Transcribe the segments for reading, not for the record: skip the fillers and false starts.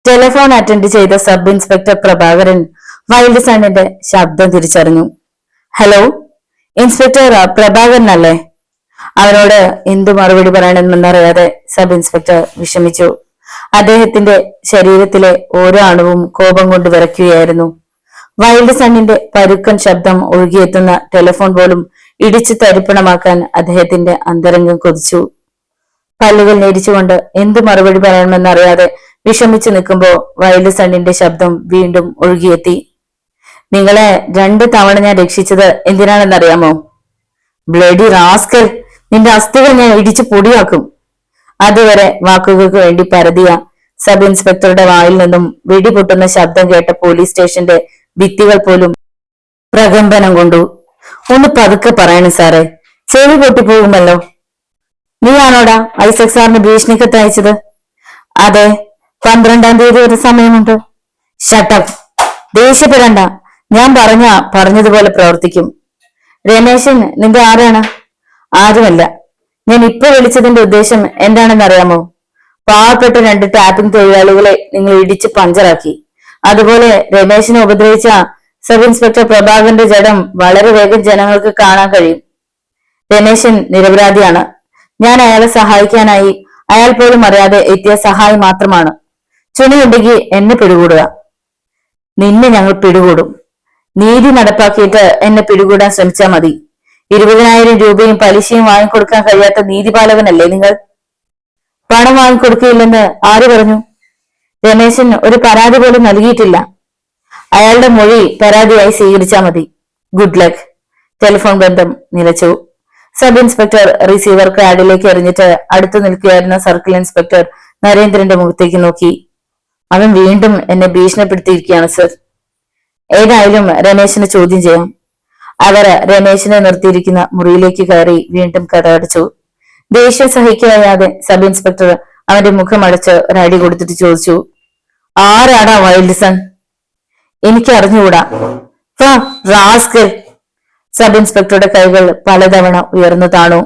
Telephone attend ചെയ്ത sub inspector Prabhakaran wild സണ്ണിന്റെ ശബ്ദം തിരിച്ചറിഞ്ഞു. ഹലോ, ഇൻസ്പെക്ടർ പ്രഭാകരൻ അല്ലേ? അവനോട് എന്തു മറുപടി പറയണമെന്നറിയാതെ സബ് ഇൻസ്പെക്ടർ വിഷമിച്ചു. അദ്ദേഹത്തിന്റെ ശരീരത്തിലെ ഓരോ അണുവും കോപം കൊണ്ട് വിറയ്ക്കുകയായിരുന്നു. വൈൽഡ് സണ്ണിന്റെ പരുക്കൻ ശബ്ദം ഒഴുകിയെത്തുന്ന ടെലിഫോൺ പോലും ഇടിച്ചു തരിപ്പണമാക്കാൻ അദ്ദേഹത്തിന്റെ അന്തരംഗം കൊതിച്ചു. പല്ലുകൾ നേരിച്ചുകൊണ്ട് എന്തു മറുപടി പറയണമെന്നറിയാതെ വിഷമിച്ചു നിൽക്കുമ്പോ വൈൽഡ് സണ്ണിന്റെ ശബ്ദം വീണ്ടും ഒഴുകിയെത്തി. നിങ്ങളെ 2 തവണ ഞാൻ രക്ഷിച്ചത് എന്തിനാണെന്നറിയാമോ? ബ്ലഡി റാസ്കൽ, നിന്റെ അസ്ഥികൾ ഞാൻ ഇടിച്ചു പൊടിയാക്കും. അതുവരെ വാക്കുകൾക്ക് വേണ്ടി പരതിയ സബ് ഇൻസ്പെക്ടറുടെ വായിൽ നിന്നും വെടിപൊട്ടുന്ന ശബ്ദം കേട്ട പോലീസ് സ്റ്റേഷന്റെ ഭിത്തികൾ പോലും പ്രകമ്പനം കൊണ്ടു. ഒന്ന് പതുക്കെ പറയണം സാറേ, ചെവി പൊട്ടിപ്പോകുമല്ലോ. നീയാണോടാ ഐസക് സാറിന് ഭീഷണിക്കത്ത് അയച്ചത്? അതെ, 12-ാം തീയതി ഒരു സമയമുണ്ട്. ഷട്ടപ്പ്, ദേഷ്യപ്പെടണ്ട. ഞാൻ പറഞ്ഞതുപോലെ പ്രവർത്തിക്കും. രമേശൻ നിന്റെ ആരാണ്? ആരുമല്ല. ഞാൻ ഇപ്പൊ വിളിച്ചതിന്റെ ഉദ്ദേശം എന്താണെന്നറിയാമോ? പാവപ്പെട്ട 2 ടാപ്പിംഗ് തൊഴിലാളികളെ നിങ്ങൾ ഇടിച്ച് പഞ്ചറാക്കി. അതുപോലെ രമേശിനെ ഉപദ്രവിച്ച സബ് ഇൻസ്പെക്ടർ പ്രഭാകരന്റെ ജഡം വളരെ വേഗം ജനങ്ങൾക്ക് കാണാൻ കഴിയും. രമേശൻ നിരപരാധിയാണ്. ഞാൻ അയാളെ സഹായിക്കാനായി അയാൾ പോലും അറിയാതെ എത്തിയ സഹായി മാത്രമാണ്. ചുണിയുണ്ടെങ്കിൽ എന്നെ പിടികൂടുക. നിന്നെ ഞങ്ങൾ പിടികൂടും. നീതി നടപ്പാക്കിയിട്ട് എന്നെ പിടികൂടാൻ ശ്രമിച്ചാൽ മതി. 20,000 രൂപയും പലിശയും വാങ്ങിക്കൊടുക്കാൻ കഴിയാത്ത നീതിപാലകനല്ലേ നിങ്ങൾ? പണം വാങ്ങിക്കൊടുക്കുകയില്ലെന്ന് ആര് പറഞ്ഞു? രമേശൻ ഒരു പരാതി പോലും നൽകിയിട്ടില്ല. അയാളുടെ മൊഴി പരാതിയായി സ്വീകരിച്ചാൽ മതി. Good luck. ടെലിഫോൺ ബന്ധം നിലച്ചു. സബ് ഇൻസ്പെക്ടർ റിസീവർ കാർഡിലേക്ക് എറിഞ്ഞിട്ട് അടുത്തു നിൽക്കുകയായിരുന്ന സർക്കിൾ ഇൻസ്പെക്ടർ നരേന്ദ്രന്റെ മുഖത്തേക്ക് നോക്കി. അവൻ വീണ്ടും എന്നെ ഭീഷണിപ്പെടുത്തിയിരിക്കുകയാണ് സർ. ഏതായാലും രമേശിനെ ചോദ്യം ചെയ്യാം. അവർ രമേശിനെ നിർത്തിയിരിക്കുന്ന മുറിയിലേക്ക് കയറി വീണ്ടും കഥകടച്ചു. ദേഷ്യം സഹിക്കാതെ സബ് ഇൻസ്പെക്ടർ അവന്റെ മുഖം അടച്ച് ഒരടി കൊടുത്തിട്ട് ചോദിച്ചു, ആരാടാ വൈൽഡ് സൺ? എനിക്ക് അറിഞ്ഞുകൂടാ. റാസ്കൽ. സബ് ഇൻസ്പെക്ടറുടെ കൈകൾ പലതവണ ഉയർന്നു താണു.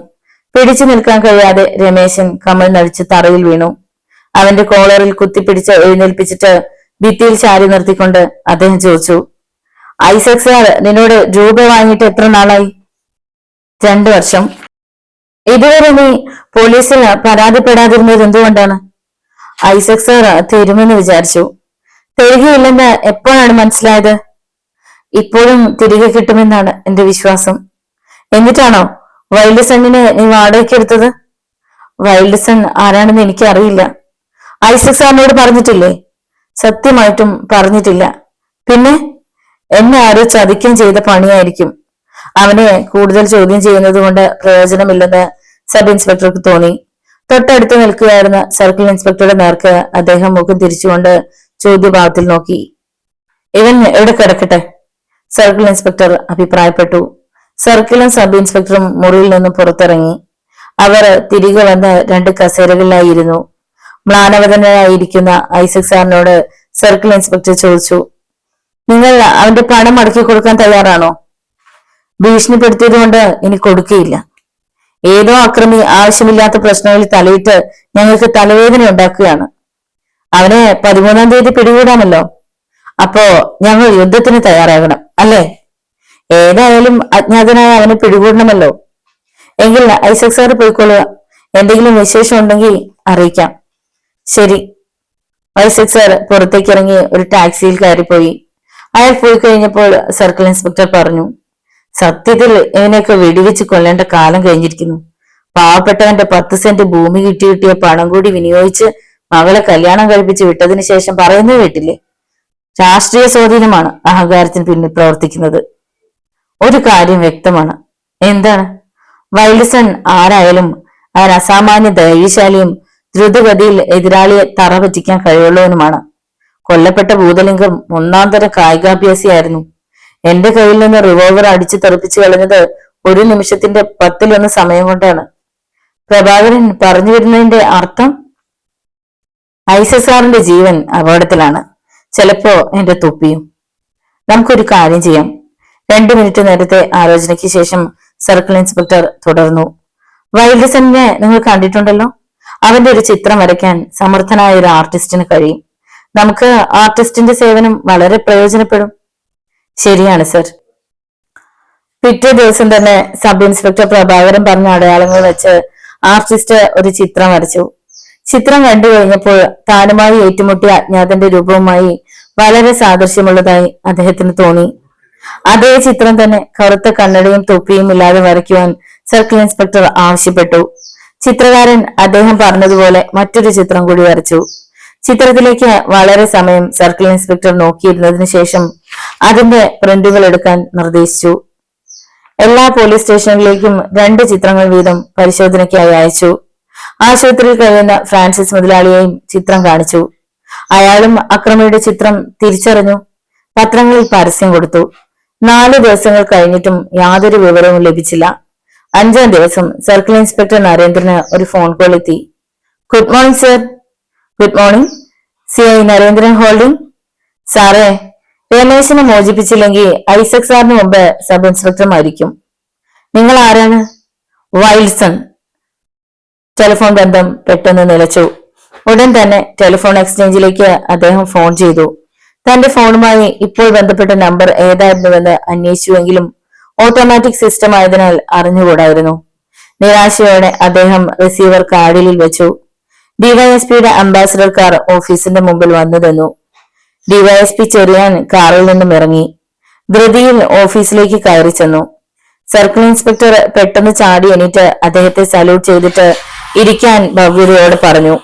പിടിച്ചു നിൽക്കാൻ കഴിയാതെ രമേശൻ കമൽ നടിച്ച് തറയിൽ വീണു. അവന്റെ കോളറിൽ കുത്തിപ്പിടിച്ച് എഴുന്നേൽപ്പിച്ചിട്ട് ഭിത്തിയിൽ ചാരി നിർത്തിക്കൊണ്ട് അദ്ദേഹം ചോദിച്ചു, ഐസക് സാർ നിന്നോട് രൂപ വാങ്ങിയിട്ട് എത്ര നാളായി? 2 വർഷം. ഇതുവരെ നീ പോലീസിൽ പരാതിപ്പെടാതിരുന്നത് എന്തുകൊണ്ടാണ്? ഐസക് സാർ തരുമെന്ന് വിചാരിച്ചു. തരികയില്ലെന്ന് എപ്പോഴാണ് മനസ്സിലായത്? ഇപ്പോഴും തിരികെ കിട്ടുമെന്നാണ് എന്റെ വിശ്വാസം. എന്നിട്ടാണോ വൈൽഡ് സണ്ണിനെ നീ വാടകയ്ക്ക് എടുത്തത്? വൈൽഡ് സൺ ആരാണെന്ന് എനിക്ക് അറിയില്ല. ഐസക് സാറിനോട് പറഞ്ഞിട്ടില്ലേ? സത്യമായിട്ടും പറഞ്ഞിട്ടില്ല. പിന്നെ എന്നെ ആരോ ചതിക്കം ചെയ്ത പണിയായിരിക്കും. അവനെ കൂടുതൽ ചോദ്യം ചെയ്യുന്നത് കൊണ്ട് പ്രയോജനമില്ലെന്ന് സബ് ഇൻസ്പെക്ടർക്ക് തോന്നി. തൊട്ടടുത്ത് നിൽക്കുകയായിരുന്ന സർക്കിൾ ഇൻസ്പെക്ടറുടെ നേർക്ക് അദ്ദേഹം മുഖം തിരിച്ചുകൊണ്ട് ചോദ്യഭാവത്തിൽ നോക്കി. ഇവൻ എവിടെ കിടക്കട്ടെ, സർക്കിൾ ഇൻസ്പെക്ടർ അഭിപ്രായപ്പെട്ടു. സർക്കിളും സബ് ഇൻസ്പെക്ടറും മുറിയിൽ നിന്നും പുറത്തിറങ്ങി. അവർ തിരികെ വന്ന് 2 കസേരകളിലായിരുന്നു. മ്ലാനവതനായിരിക്കുന്ന ഐസക് സാറിനോട് സർക്കിൾ ഇൻസ്പെക്ടർ ചോദിച്ചു, നിങ്ങൾ അവന്റെ പണം മടക്കി കൊടുക്കാൻ തയ്യാറാണോ? ഭീഷണിപ്പെടുത്തിയത് കൊണ്ട് ഇനി കൊടുക്കുകയില്ല. ഏതോ അക്രമി ആവശ്യമില്ലാത്ത പ്രശ്നങ്ങളിൽ തലയിട്ട് ഞങ്ങൾക്ക് തലവേദന ഉണ്ടാക്കുകയാണ്. അവനെ 13-ാം തീയതി പിടികൂടാമല്ലോ. അപ്പോ ഞങ്ങൾ യുദ്ധത്തിന് തയ്യാറാകണം അല്ലേ? ഏതായാലും അജ്ഞാതനായ അവനെ പിടികൂടണമല്ലോ. എങ്കിൽ ഐസക് സാർ പോയിക്കൊള്ളുക. എന്തെങ്കിലും വിശേഷം ഉണ്ടെങ്കിൽ അറിയിക്കാം. ശരി. ഐസക് സാർ പുറത്തേക്ക് ഇറങ്ങി ഒരു ടാക്സിയിൽ കയറിപ്പോയി. അയാൾ പോയി കഴിഞ്ഞപ്പോൾ സർക്കിൾ ഇൻസ്പെക്ടർ പറഞ്ഞു, സത്യത്തിൽ ഇവനെയൊക്കെ വെടിവെച്ച് കൊല്ലേണ്ട കാലം കഴിഞ്ഞിരിക്കുന്നു. പാവപ്പെട്ടവന്റെ 10 സെന്റ് ഭൂമി കിട്ടിയ പണം കൂടി വിനിയോഗിച്ച് മകളെ കല്യാണം കഴിപ്പിച്ച് വിട്ടതിന് ശേഷം പറയുന്നത് കേട്ടില്ലേ? രാഷ്ട്രീയ സ്വാധീനമാണ് അഹങ്കാരത്തിന് പിന്നിൽ പ്രവർത്തിക്കുന്നത്. ഒരു കാര്യം വ്യക്തമാണ്. എന്താണ്? വൈൽഡ് സൺ ആരായാലും അവൻ അസാമാന്യ ധൈര്യശാലിയും ദ്രുതഗതിയിൽ എതിരാളിയെ തറ പറ്റിക്കാൻ കഴിവുള്ളവനുമാണ്. കൊല്ലപ്പെട്ട ഭൂതലിംഗം 1-ാം-തരം കായികാഭ്യാസിയായിരുന്നു. എന്റെ കയ്യിൽ നിന്ന് റിവോൾവർ അടിച്ചു തെറിപ്പിച്ചു കളഞ്ഞത് 1 നിമിഷത്തിന്റെ 10-1 സമയം കൊണ്ടാണ്. പ്രഭാകരൻ പറഞ്ഞു വരുന്നതിന്റെ അർത്ഥം ഐസക് സാറിന്റെ ജീവൻ അപകടത്തിലാണ്. ചിലപ്പോ എന്റെ തൊപ്പിയും. നമുക്കൊരു കാര്യം ചെയ്യാം. 2 മിനിറ്റ് നേരത്തെ ആലോചനയ്ക്ക് ശേഷം സർക്കിൾ ഇൻസ്പെക്ടർ തുടർന്നു. വൈൽഡ് സണ്ണിനെ നിങ്ങൾ കണ്ടിട്ടുണ്ടല്ലോ. അവന്റെ ഒരു ചിത്രം വരയ്ക്കാൻ സമർത്ഥനായ ഒരു ആർട്ടിസ്റ്റിന് കഴിയും. നമുക്ക് ആർട്ടിസ്റ്റിന്റെ സേവനം വളരെ പ്രയോജനപ്പെടും. ശരിയാണ് സർ. പിറ്റേ ദിവസം തന്നെ സബ് ഇൻസ്പെക്ടർ പ്രഭാകരൻ പറഞ്ഞ അടയാളങ്ങൾ വെച്ച് ആർട്ടിസ്റ്റ് ഒരു ചിത്രം വരച്ചു. ചിത്രം കണ്ടു കഴിഞ്ഞപ്പോൾ താനുമായി ഏറ്റുമുട്ടിയ അജ്ഞാതന്റെ രൂപവുമായി വളരെ സാദൃശ്യമുള്ളതായി അദ്ദേഹത്തിന് തോന്നി. അതേ ചിത്രം തന്നെ കറുത്ത കണ്ണടയും തൊപ്പിയും ഇല്ലാതെ വരയ്ക്കുവാൻ സർക്കിൾ ഇൻസ്പെക്ടർ ആവശ്യപ്പെട്ടു. ചിത്രകാരൻ അദ്ദേഹം പറഞ്ഞതുപോലെ മറ്റൊരു ചിത്രം കൂടി വരച്ചു. ചിത്രത്തിലേക്ക് വളരെ സമയം സർക്കിൾ ഇൻസ്പെക്ടർ നോക്കിയിരുന്നതിന് ശേഷം അതിന്റെ പ്രിന്റുകൾ എടുക്കാൻ നിർദ്ദേശിച്ചു. എല്ലാ പോലീസ് സ്റ്റേഷനുകളിലേക്കും 2 ചിത്രങ്ങൾ വീതം പരിശോധനയ്ക്കായി അയച്ചു. ആശുപത്രിയിൽ കഴിയുന്ന ഫ്രാൻസിസ് മുതലാളിയെയും ചിത്രം കാണിച്ചു. അയാളും അക്രമിയുടെ ചിത്രം തിരിച്ചറിഞ്ഞു. പത്രങ്ങളിൽ പരസ്യം കൊടുത്തു. 4 ദിവസങ്ങൾ കഴിഞ്ഞിട്ടും യാതൊരു വിവരവും ലഭിച്ചില്ല. 5ാം ദിവസം സർക്കിൾ ഇൻസ്പെക്ടർ നരേന്ദ്രന് ഒരു ഫോൺ കോൾ എത്തി. Good morning sir. Good morning. CI Narendran holding. സാറേ, രമേശിനെ മോചിപ്പിച്ചില്ലെങ്കിൽ ഐസക് സാറിന് മുമ്പ് സബ് ഇൻസ്പെക്ടർ മരിക്കും. നിങ്ങൾ ആരാണ്? വൈൽസൺ. ടെലിഫോൺ ബന്ധം പെട്ടെന്ന് നിലച്ചു. ഉടൻ തന്നെ ടെലിഫോൺ എക്സ്ചേഞ്ചിലേക്ക് അദ്ദേഹം ഫോൺ ചെയ്തു. തന്റെ ഫോണുമായി ഇപ്പോൾ ബന്ധപ്പെട്ട നമ്പർ ഏതായിരുന്നുവെന്ന് അന്വേഷിച്ചുവെങ്കിലും ഓട്ടോമാറ്റിക് സിസ്റ്റം ആയതിനാൽ അറിഞ്ഞുകൂടായിരുന്നു. നിരാശയോടെ അദ്ദേഹം റിസീവർ കാർഡിൽ വെച്ചു. ഡിവൈഎസ്പിയുടെ അംബാസഡർ കാർ ഓഫീസിന്റെ മുമ്പിൽ വന്നു നിന്നു. ഡിവൈഎസ്പി ചെറിയാൻ കാറിൽ നിന്നും ഇറങ്ങി. ധൃതിയിൽ ഓഫീസിലേക്ക് കയറി ചെന്നു. സർക്കിൾ ഇൻസ്പെക്ടർ പെട്ടെന്ന് ചാടി എണീറ്റ് അദ്ദേഹത്തെ സല്യൂട്ട് ചെയ്തിട്ട് ഇരിക്കാൻ ഭവ്യതയോട് പറഞ്ഞു.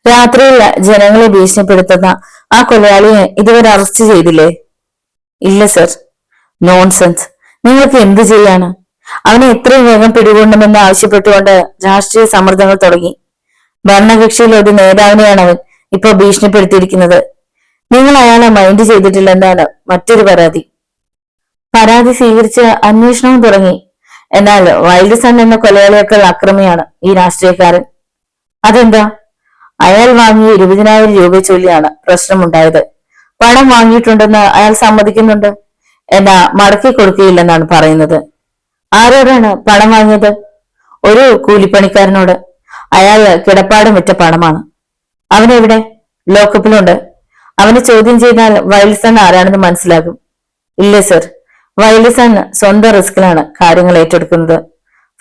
രാത്രിയിൽ ജനങ്ങളെ ഭീഷണിപ്പെടുത്തുന്ന ആ കൊലയാളിയെ ഇതുവരെ അറസ്റ്റ് ചെയ്തില്ലേ? ഇല്ല സർ. നോൺസെൻസ്. നിങ്ങൾക്ക് എന്ത് ചെയ്യാണ്? അവനെ എത്രയും വേഗം പിടികൂടണമെന്ന് ആവശ്യപ്പെട്ടുകൊണ്ട് രാഷ്ട്രീയ സമ്മർദ്ദങ്ങൾ തുടങ്ങി. ഭരണകക്ഷിയിലെ ഒരു നേതാവിനെയാണ് അവൻ ഇപ്പോൾ ഭീഷണിപ്പെടുത്തിയിരിക്കുന്നത്. നിങ്ങൾ അയാളെ മൈൻഡ് ചെയ്തിട്ടില്ലെന്നാണ് മറ്റൊരു പരാതി. പരാതി സ്വീകരിച്ച് അന്വേഷണവും തുടങ്ങി. എന്നാൽ വൈൽഡ് സൺ എന്ന കൊലയാളിയേക്കാൾ അക്രമിയാണ് ഈ രാഷ്ട്രീയക്കാരൻ. അതെന്താ? അയാൾ വാങ്ങിയ 20,000 രൂപ ചൊല്ലിയാണ് പ്രശ്നമുണ്ടായത്. പണം വാങ്ങിയിട്ടുണ്ടെന്ന് അയാൾ സമ്മതിക്കുന്നുണ്ട്. എന്നാ മടക്കി കൊടുക്കുകയില്ലെന്നാണ് പറയുന്നത്. ആരോടാണ് പണം വാങ്ങിയത്? ഒരു കൂലിപ്പണിക്കാരനോട്. അയാൾ കിടപ്പാടം വിറ്റ പണമാണ്. അവനെവിടെ? ലോക്കപ്പിലുണ്ട്. അവനെ ചോദ്യം ചെയ്താൽ വൈൽഡ് സൺ ആരാണെന്ന് മനസ്സിലാകും. ഇല്ല സർ. വൈൽഡ് സൺ സ്വന്തം റിസ്കിലാണ് കാര്യങ്ങൾ ഏറ്റെടുക്കുന്നത്.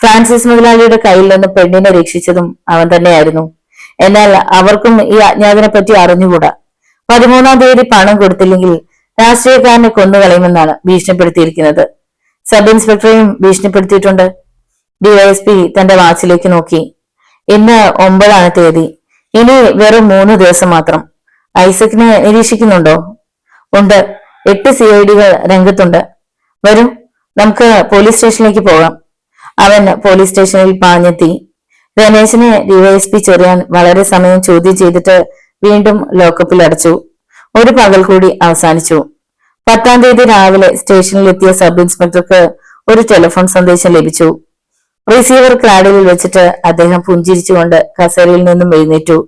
ഫ്രാൻസിസ് മുതലാളിയുടെ കയ്യിൽ നിന്ന് പെണ്ണിനെ രക്ഷിച്ചതും അവൻ തന്നെയായിരുന്നു. എന്നാൽ അവർക്കും ഈ അജ്ഞാതനെ പറ്റി അറിഞ്ഞുകൂടാ. 13-ാം തീയതി പണം കൊടുത്തില്ലെങ്കിൽ രാഷ്ട്രീയക്കാരനെ കൊന്നുകളയുമെന്നാണ് ഭീഷണിപ്പെടുത്തിയിരിക്കുന്നത്. സബ് ഇൻസ്പെക്ടറെയും ഭീഷണിപ്പെടുത്തിയിട്ടുണ്ട്. ഡിവൈഎസ്പി തന്റെ വാച്ചിലേക്ക് നോക്കി. ഇന്ന് 9-ാണ് തീയതി. ഇനി വെറും 3 ദിവസം മാത്രം. ഐസക്കിനെ നിരീക്ഷിക്കുന്നുണ്ടോ? ഉണ്ട്. 8 CID-കൾ രംഗത്തുണ്ട്. വരൂ, നമുക്ക് പോലീസ് സ്റ്റേഷനിലേക്ക് പോകാം. അവൻ പോലീസ് സ്റ്റേഷനിൽ പാഞ്ഞെത്തി. രമേശിനെ ഡിവൈഎസ്പി ചെറിയാൻ വളരെ സമയം ചോദ്യം ചെയ്തിട്ട് വീണ്ടും ലോക്കപ്പിൽ അടച്ചു. ഒരു പകൽ കൂടി അവസാനിച്ചു. 10-ാം തീയതി രാവിലെ സ്റ്റേഷനിൽ എത്തിയ സബ് ഇൻസ്പെക്ടർക്ക് ഒരു ടെലിഫോൺ സന്ദേശം ലഭിച്ചു. റിസീവർ ക്ലാഡിൽ വെച്ചിട്ട് അദ്ദേഹം പുഞ്ചിരിച്ചുകൊണ്ട് കസേരയിൽ നിന്നും എഴുന്നേറ്റു.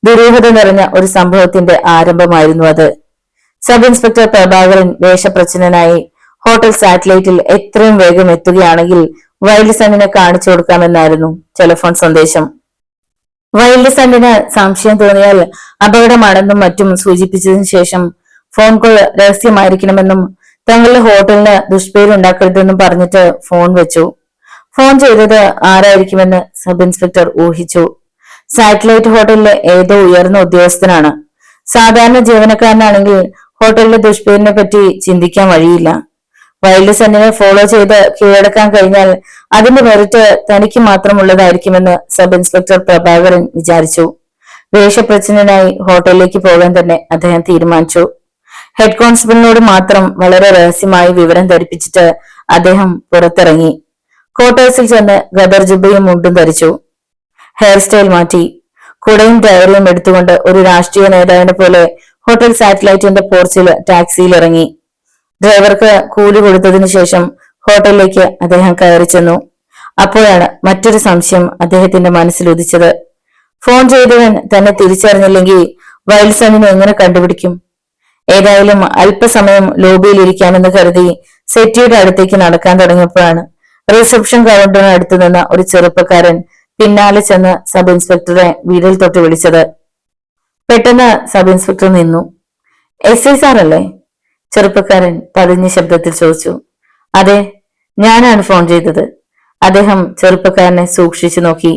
ദുരൂഹത നിറഞ്ഞ ഒരു സംഭവത്തിന്റെ ആരംഭമായിരുന്നു അത്. സബ് ഇൻസ്പെക്ടർ പ്രഭാകരൻ വേഷപ്രച്ഛന്നനായി ഹോട്ടൽ സാറ്റലൈറ്റിൽ എത്രയും വേഗം എത്തുകയാണെങ്കിൽ വൈൽഡ് സണ്ണിനെ കാണിച്ചു കൊടുക്കാമെന്നായിരുന്നു ടെലിഫോൺ സന്ദേശം. വൈൽഡ് സണ്ണിന് സംശയം തോന്നിയാൽ അപകടമാണെന്നും മറ്റും സൂചിപ്പിച്ചതിനു ശേഷം ഫോൺ കോൾ രഹസ്യമായിരിക്കണമെന്നും തങ്ങളുടെ ഹോട്ടലിന് ദുഷ്പേരുണ്ടാക്കരുതെന്നും പറഞ്ഞിട്ട് ഫോൺ വെച്ചു. ഫോൺ ചെയ്തത് ആരായിരിക്കുമെന്ന് സബ് ഇൻസ്പെക്ടർ ഊഹിച്ചു. സാറ്റലൈറ്റ് ഹോട്ടലിലെ ഏതോ ഉയർന്ന ഉദ്യോഗസ്ഥനാണ്. സാധാരണ ജീവനക്കാരനാണെങ്കിൽ ഹോട്ടലിലെ ദുഷ്പേരിനെ പറ്റി ചിന്തിക്കാൻ വഴിയില്ല. വൈൽഡ് സണ്ണിനെ ഫോളോ ചെയ്ത് കീഴടക്കാൻ കഴിഞ്ഞാൽ അതിന്റെ മെറിറ്റ് തനിക്ക് മാത്രമുള്ളതായിരിക്കുമെന്ന് സബ് ഇൻസ്പെക്ടർ പ്രഭാകരൻ വിചാരിച്ചു. വേഷപ്രച്ഛന്നനായി ഹോട്ടലിലേക്ക് പോകാൻ തന്നെ അദ്ദേഹം തീരുമാനിച്ചു. ഹെഡ് കോൺസ്റ്റബിളിനോട് മാത്രം വളരെ രഹസ്യമായി വിവരം ധരിപ്പിച്ചിട്ട് അദ്ദേഹം പുറത്തിറങ്ങി. ക്വാർട്ടേഴ്സിൽ ചെന്ന് ഗദർ ജുബയും മുണ്ടും ധരിച്ചു. ഹെയർ സ്റ്റൈൽ മാറ്റി. കുടയും ഡയറിയും എടുത്തുകൊണ്ട് ഒരു രാഷ്ട്രീയ നേതാവിനെ പോലെ ഹോട്ടൽ സാറ്റലൈറ്റിന്റെ പോർച്ചിൽ ടാക്സിയിൽ ഇറങ്ങി. ഡ്രൈവർക്ക് കൂലി കൊടുത്തതിനു ശേഷം ഹോട്ടലിലേക്ക് അദ്ദേഹം കയറി ചെന്നു. അപ്പോഴാണ് മറ്റൊരു സംശയം അദ്ദേഹത്തിന്റെ മനസ്സിൽ ഉദിച്ചത്. ഫോൺ ചെയ്തവൻ തന്നെ തിരിച്ചറിഞ്ഞില്ലെങ്കിൽ വൈൽഡ് സണ്ണിനെ എങ്ങനെ കണ്ടുപിടിക്കും? ഏതായാലും അല്പസമയം ലോബിയിൽ ഇരിക്കാമെന്ന് കരുതി സെറ്റിയുടെ അടുത്തേക്ക് നടക്കാൻ തുടങ്ങിയപ്പോഴാണ് റിസപ്ഷൻ കൗണ്ടറിന് അടുത്ത് നിന്ന ഒരു ചെറുപ്പക്കാരൻ പിന്നാലെ ചെന്ന് സബ് ഇൻസ്പെക്ടറെ വീടിൽ തൊട്ട് വിളിച്ചത്. പെട്ടെന്ന് സബ് ഇൻസ്പെക്ടർ നിന്നു. SI സാറല്ലേ? ചെറുപ്പക്കാരൻ പതിഞ്ഞ ശബ്ദത്തിൽ ചോദിച്ചു. അതെ, ഞാനാണ് ഫോൺ ചെയ്തത്. അദ്ദേഹം ചെറുപ്പക്കാരനെ സൂക്ഷിച്ചു നോക്കി.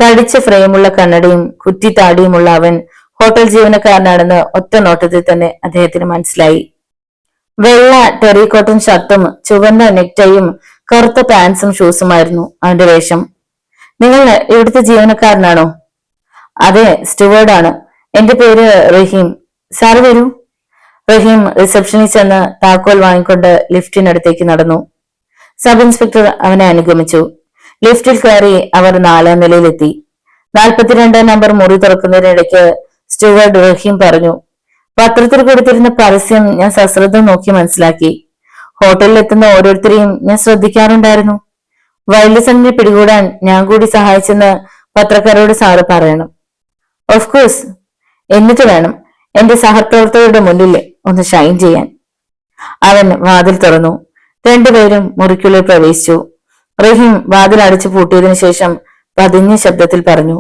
തടിച്ച ഫ്രെയിമുള്ള കണ്ണടയും കുറ്റി താടിയുമുള്ള അവൻ ഹോട്ടൽ ജീവനക്കാരനാണെന്ന് ഒറ്റ നോട്ടത്തിൽ തന്നെ അദ്ദേഹത്തിന് മനസ്സിലായി. വെള്ള ടെറിക്കോട്ടൺ ഷർട്ടും ചുവന്ന നെക്ടൈയും കറുത്ത പാൻസും ഷൂസുമായിരുന്നു അവന്റെ വേഷം. നിങ്ങൾ ഇവിടുത്തെ ജീവനക്കാരനാണോ? അതെ, സ്റ്റുവേർഡാണ്. എന്റെ പേര് റഹീം. സാർ വരൂ. റഹീം റിസപ്ഷനിൽ ചെന്ന് താക്കോൽ വാങ്ങിക്കൊണ്ട് ലിഫ്റ്റിനടുത്തേക്ക് നടന്നു. സബ് ഇൻസ്പെക്ടർ അവനെ അനുഗമിച്ചു. ലിഫ്റ്റിൽ കയറി അവർ 4ാം നിലയിലെത്തി. 42 നമ്പർ മുറി തുറക്കുന്നതിനിടയ്ക്ക് സ്റ്റുവേർഡ് റഹീം പറഞ്ഞു, പത്രത്തിൽ കൊടുത്തിരുന്ന പരസ്യം ഞാൻ സശ്രദ്ധം നോക്കി മനസ്സിലാക്കി. ഹോട്ടലിൽ എത്തുന്ന ഓരോരുത്തരെയും ഞാൻ ശ്രദ്ധിക്കാറുണ്ടായിരുന്നു. വൈൽഡ് സണ്ണിനെ പിടികൂടാൻ ഞാൻ കൂടി സഹായിച്ചെന്ന് പത്രക്കാരോട് സാറ് പറയണം. Of course. എന്നിട്ട് വേണം എന്റെ സഹപ്രവർത്തകരുടെ മുന്നിൽ ഒന്ന് ഷൈൻ ചെയ്യാൻ. അവൻ വാതിൽ തുറന്നു. രണ്ടുപേരും മുറിക്കുള്ളിൽ പ്രവേശിച്ചു. റഹീം വാതിൽ അടിച്ചു പൂട്ടിയതിനു ശേഷം പതിഞ്ഞ ശബ്ദത്തിൽ പറഞ്ഞു,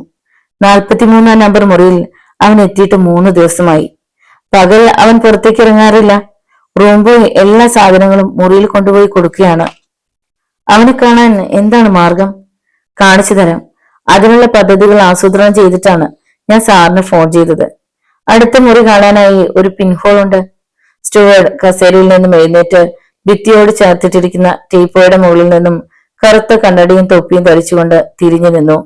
43ാം നമ്പർ മുറിയിൽ അവൻ എത്തിയിട്ട് 3 ദിവസമായി. പകൽ അവൻ പുറത്തേക്ക് ഇറങ്ങാറില്ല. റൂം ബോയ് എല്ലാ സാധനങ്ങളും മുറിയിൽ കൊണ്ടുപോയി കൊടുക്കുകയാണ്. അവനെ കാണാൻ എന്താണ് മാർഗം? കാണിച്ചു തരാം. അതിനുള്ള പദ്ധതികൾ ആസൂത്രണം ചെയ്തിട്ടാണ് ഞാൻ സാറിന് ഫോൺ ചെയ്തത്. അടുത്ത മുറി കാണാനായി ഒരു പിൻഹോൾ ഉണ്ട്. സ്റ്റുവേർഡ് കസേരയിൽ നിന്നും എഴുന്നേറ്റ് ഭിത്തിയോട് ചേർത്തിട്ടിരിക്കുന്ന ടീപ്പോയുടെ മുകളിൽ നിന്നും കറുത്ത കണ്ണടിയും തൊപ്പിയും ധരിച്ചുകൊണ്ട് തിരിഞ്ഞു നിന്നു.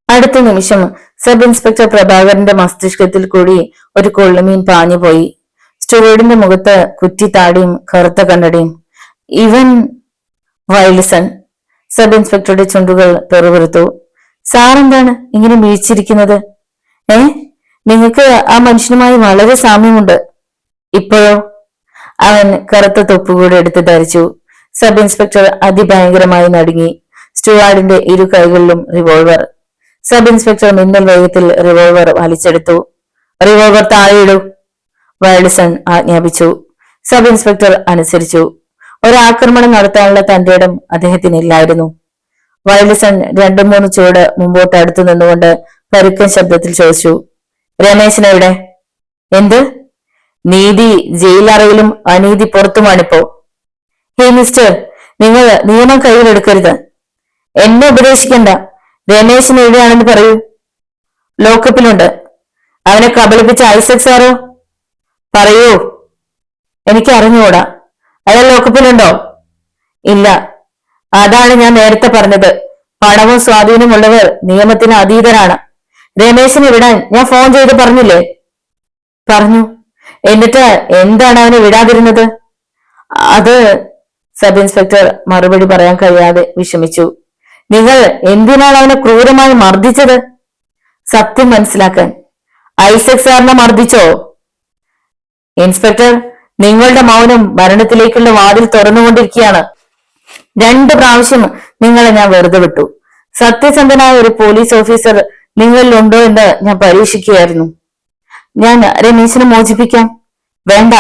അടുത്ത നിമിഷം സബ് ഇൻസ്പെക്ടർ പ്രഭാകരന്റെ മസ്തിഷ്കത്തിൽ കൂടി ഒരു കൊള്ളുമീൻ പാഞ്ഞുപോയി. സ്റ്റുവേർഡിന്റെ മുഖത്ത് കുറ്റി താടിയും കറുത്ത കണ്ണടിയും. ഇവൻ വൈൽഡ്സൺ. സബ് ഇൻസ്പെക്ടറുടെ ചുണ്ടുകൾ പെറുപെറുത്തു. സാറെന്താണ് ഇങ്ങനെ വീഴ്ചിരിക്കുന്നത്? നിങ്ങൾക്ക് ആ മനുഷ്യനുമായി വളരെ സാമ്യമുണ്ട്. ഇപ്പോഴോ? അവൻ കറുത്ത തൊപ്പുകൂടെ എടുത്ത് ധരിച്ചു. Sub inspector അതിഭയങ്കരമായി നടുങ്ങി. സ്റ്റുവാർഡിന്റെ 2 കൈകളിലും റിവോൾവർ. സബ് ഇൻസ്പെക്ടർ മിന്നൽ വേഗത്തിൽ റിവോൾവർ വലിച്ചെടുത്തു. റിവോൾവർ താഴെയിടൂ, വൈൽഡ്സൺ ആജ്ഞാപിച്ചു. സബ് ഇൻസ്പെക്ടർ അനുസരിച്ചു. ഒരാക്രമണം നടത്താനുള്ള തന്റെ ഇടം അദ്ദേഹത്തിനില്ലായിരുന്നു. വൈൽഡ്സൺ 2-3 ചുവട് മുമ്പോട്ട് അടുത്തു നിന്നുകൊണ്ട് പരുക്കൻ ശബ്ദത്തിൽ ചോദിച്ചു, രമേശൻ എവിടെ? എന്ത്? നീതി ജയിലറയിലും അനീതി പുറത്തുമാണിപ്പോ. ഹേ മിസ്റ്റർ, നിങ്ങൾ നിയമം കയ്യിലെടുക്കരുത്. എന്നെ ഉപദേശിക്കണ്ട. രമേശൻ എവിടെയാണെന്ന് പറയൂ. ലോക്കപ്പിലുണ്ട്. അവനെ കബളിപ്പിച്ച ഐസക് സാറോ? പറയൂ. എനിക്ക് അറിഞ്ഞുകൂടാ. അയാൾ ലോക്കപ്പിലുണ്ടോ? ഇല്ല. അതാണ് ഞാൻ നേരത്തെ പറഞ്ഞത്. പണവും സ്വാധീനമുള്ളവർ നിയമത്തിന് അതീതരാണ്. രമേശനെ വിടാൻ ഞാൻ ഫോൺ ചെയ്ത് പറഞ്ഞില്ലേ? പറഞ്ഞു. എന്നിട്ട് എന്താണ് അവനെ വിടാതിരുന്നത്? അത് സബ് ഇൻസ്പെക്ടർ മറുപടി പറയാൻ കഴിയാതെ വിഷമിച്ചു. നിങ്ങൾ എന്തിനാണ് അവനെ ക്രൂരമായി മർദ്ദിച്ചത്? സത്യം മനസ്സിലാക്കാൻ. ഐസക് സാറിനെ മർദ്ദിച്ചോ? ഇൻസ്പെക്ടർ, നിങ്ങളുടെ മൗനം ഭരണത്തിലേക്കുള്ള വാതിൽ തുറന്നുകൊണ്ടിരിക്കുകയാണ്. 2 പ്രാവശ്യം നിങ്ങളെ ഞാൻ വെറുതെ വിട്ടു. സത്യസന്ധനായ ഒരു പോലീസ് ഓഫീസർ നിങ്ങളിലുണ്ടോ എന്ന് ഞാൻ പരീക്ഷിക്കുകയായിരുന്നു. ഞാൻ രമേശിനെ മോചിപ്പിക്കാം. വേണ്ട.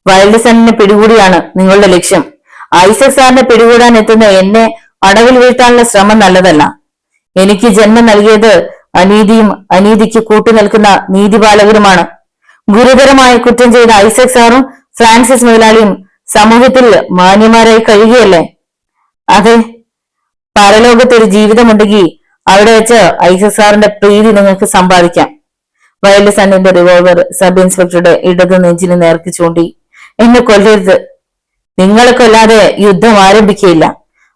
വൈൽഡ്സണിനെ പിടികൂടിയാണ് നിങ്ങളുടെ ലക്ഷ്യം. ഐസക് സാറിനെ പിടികൂടാൻ എത്തുന്ന എന്നെ അടവിൽ വീഴ്ത്താനുള്ള ശ്രമം നല്ലതല്ല. എനിക്ക് ജന്മം നൽകിയത് അനീതിയും അനീതിക്ക് കൂട്ടുനിൽക്കുന്ന നീതിപാലകരുമാണ്. ഗുരുതരമായ കുറ്റം ചെയ്ത ഐസക് സാറും ഫ്രാൻസിസ് മുതലാളിയും സമൂഹത്തിൽ മാന്യമാരായി കഴിയുകയല്ലേ? അതെ. പരലോകത്തൊരു ജീവിതമുണ്ടെങ്കിൽ അവിടെ വെച്ച് ഐസക് സാറിന്റെ പ്രീതി നിങ്ങൾക്ക് സമ്പാദിക്കാം. വൈൽഡ്സണിന്റെ റിവോൾവർ സബ് ഇൻസ്പെക്ടറുടെ ഇടതു നെഞ്ചിന് നേർക്ക് ചൂണ്ടി. എന്നെ കൊല്ലരുത്. നിങ്ങളെ കൊല്ലാതെ യുദ്ധം ആരംഭിക്കുകയില്ല.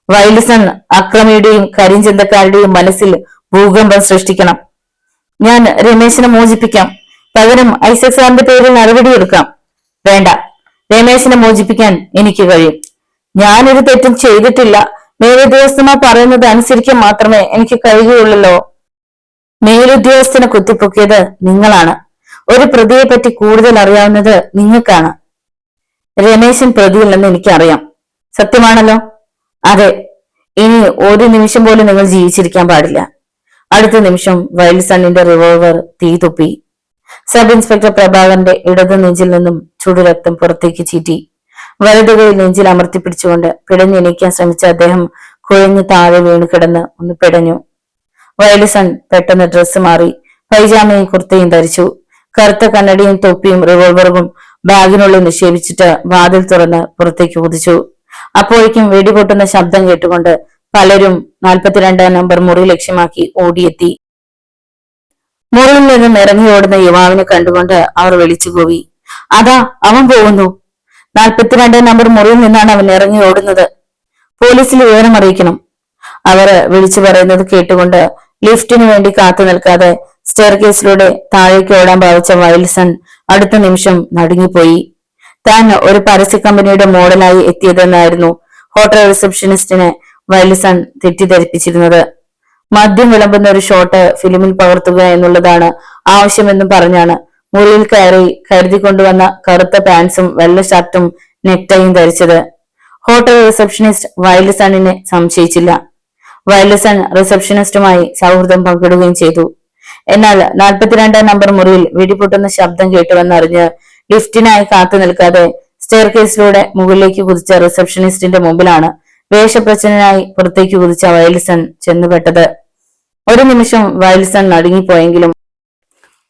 വൈൽഡ്സൺ അക്രമിയുടെയും കരിഞ്ചന്തക്കാരുടെയും മനസ്സിൽ ഭൂകമ്പം സൃഷ്ടിക്കണം. ഞാൻ രമേശിനെ മോചിപ്പിക്കാം. പകരം ഐസക് സാറിന്റെ പേരിൽ നടപടിയെടുക്കാം. വേണ്ട. രമേശിനെ മോചിപ്പിക്കാൻ എനിക്ക് കഴിയും. ഞാനൊരു തെറ്റും ചെയ്തിട്ടില്ല. മേലുദ്യോഗസ്ഥന്മാർ പറയുന്നത് അനുസരിക്കാൻ മാത്രമേ എനിക്ക് കഴിയുകയുള്ളല്ലോ. മേലുദ്യോഗസ്ഥനെ കുത്തിപ്പൊക്കിയത് നിങ്ങളാണ്. ഒരു പ്രതിയെ പറ്റി കൂടുതൽ അറിയാവുന്നത് നിങ്ങൾക്കാണ്. രമേശൻ പ്രതിയില്ലെന്ന് എനിക്കറിയാം. സത്യമാണല്ലോ? അതെ. ഇനി ഒരു നിമിഷം പോലും നിങ്ങൾ ജീവിച്ചിരിക്കാൻ പാടില്ല. അടുത്ത നിമിഷം വൈൽഡ്സണിന്റെ റിവോൾവർ തീ തുപ്പി. സബ് ഇൻസ്പെക്ടർ പ്രഭാകരന്റെ ഇടതു നെഞ്ചിൽ നിന്നും ചുടുരക്തം പുറത്തേക്ക് ചീറ്റി. വലതുകൈയിൽ നെഞ്ചിൽ അമർത്തിപ്പിടിച്ചുകൊണ്ട് പിടഞ്ഞെണീക്കാൻ ശ്രമിച്ച അദ്ദേഹം കുഴഞ്ഞു താഴെ വീണ് കിടന്ന് ഒന്ന് പിടഞ്ഞു. വയലിസൺ പെട്ടെന്ന് ഡ്രസ്സ് മാറി പൈജാമയും കുർത്തയും ധരിച്ചു. കറുത്ത കണ്ണടിയും തൊപ്പിയും റിവോൾവറും ബാഗിനുള്ളിൽ നിക്ഷേപിച്ചിട്ട് വാതിൽ തുറന്ന് പുറത്തേക്ക് കുതിച്ചു. അപ്പോഴേക്കും വെടിപൊട്ടുന്ന ശബ്ദം കേട്ടുകൊണ്ട് പലരും 42 നമ്പർ മുറി ലക്ഷ്യമാക്കി ഓടിയെത്തി. മുറിയിൽ നിന്നും ഇറങ്ങി ഓടുന്ന യുവാവിനെ കണ്ടുകൊണ്ട് അവർ വിളിച്ചുകൂവി, അതാ അവൻ പോകുന്നു. 42 നമ്പർ മുറിയിൽ നിന്നാണ് അവൻ ഇറങ്ങി ഓടുന്നത്. പോലീസിൽ വിവരം അറിയിക്കണം. അവർ വിളിച്ചു പറയുന്നത് കേട്ടുകൊണ്ട് ലിഫ്റ്റിനു വേണ്ടി കാത്തു നിൽക്കാതെ സ്റ്റെയർ കേസിലൂടെ താഴേക്ക് ഓടാൻ ഭാവിച്ച വൈൽസൺ അടുത്ത നിമിഷം നടുങ്ങിപ്പോയി. താൻ ഒരു പരസ്യ കമ്പനിയുടെ മോഡലായി എത്തിയതെന്നായിരുന്നു ഹോട്ടൽ റിസപ്ഷനിസ്റ്റിനെ വൈൽസൺ തെറ്റിദ്ധരിപ്പിച്ചിരുന്നത്. മദ്യം വിളമ്പുന്ന ഒരു ഷോട്ട് ഫിലിമിൽ പകർത്തുക എന്നുള്ളതാണ് ആവശ്യമെന്നും പറഞ്ഞാണ് മുറിയിൽ കയറി കരുതിക്കൊണ്ടുവന്ന കറുത്ത പാൻസും വെള്ള ഷർട്ടും നെക്ടൈയും ധരിച്ചത്. Hotel receptionist വൈൽസണിനെ സംശയിച്ചില്ല. വൈൽസൺ റിസപ്ഷനിസ്റ്റുമായി സൗഹൃദം പങ്കിടുകയും ചെയ്തു. എന്നാൽ 42 നമ്പർ മുറിയിൽ വെടിപൊട്ടുന്ന ശബ്ദം കേട്ടുവെന്നറിഞ്ഞ് ലിഫ്റ്റിനായി കാത്തു നിൽക്കാതെ സ്റ്റെയർ കേസിലൂടെ മുകളിലേക്ക് കുതിച്ച റിസപ്ഷനിസ്റ്റിന്റെ മുമ്പിലാണ് വേഷപ്രച്ഛനായി പുറത്തേക്ക് കുതിച്ച വൈൽസൺ ചെന്നുപെട്ടത്. ഒരു നിമിഷം വൈൽസൺ നടുങ്ങിപ്പോയെങ്കിലും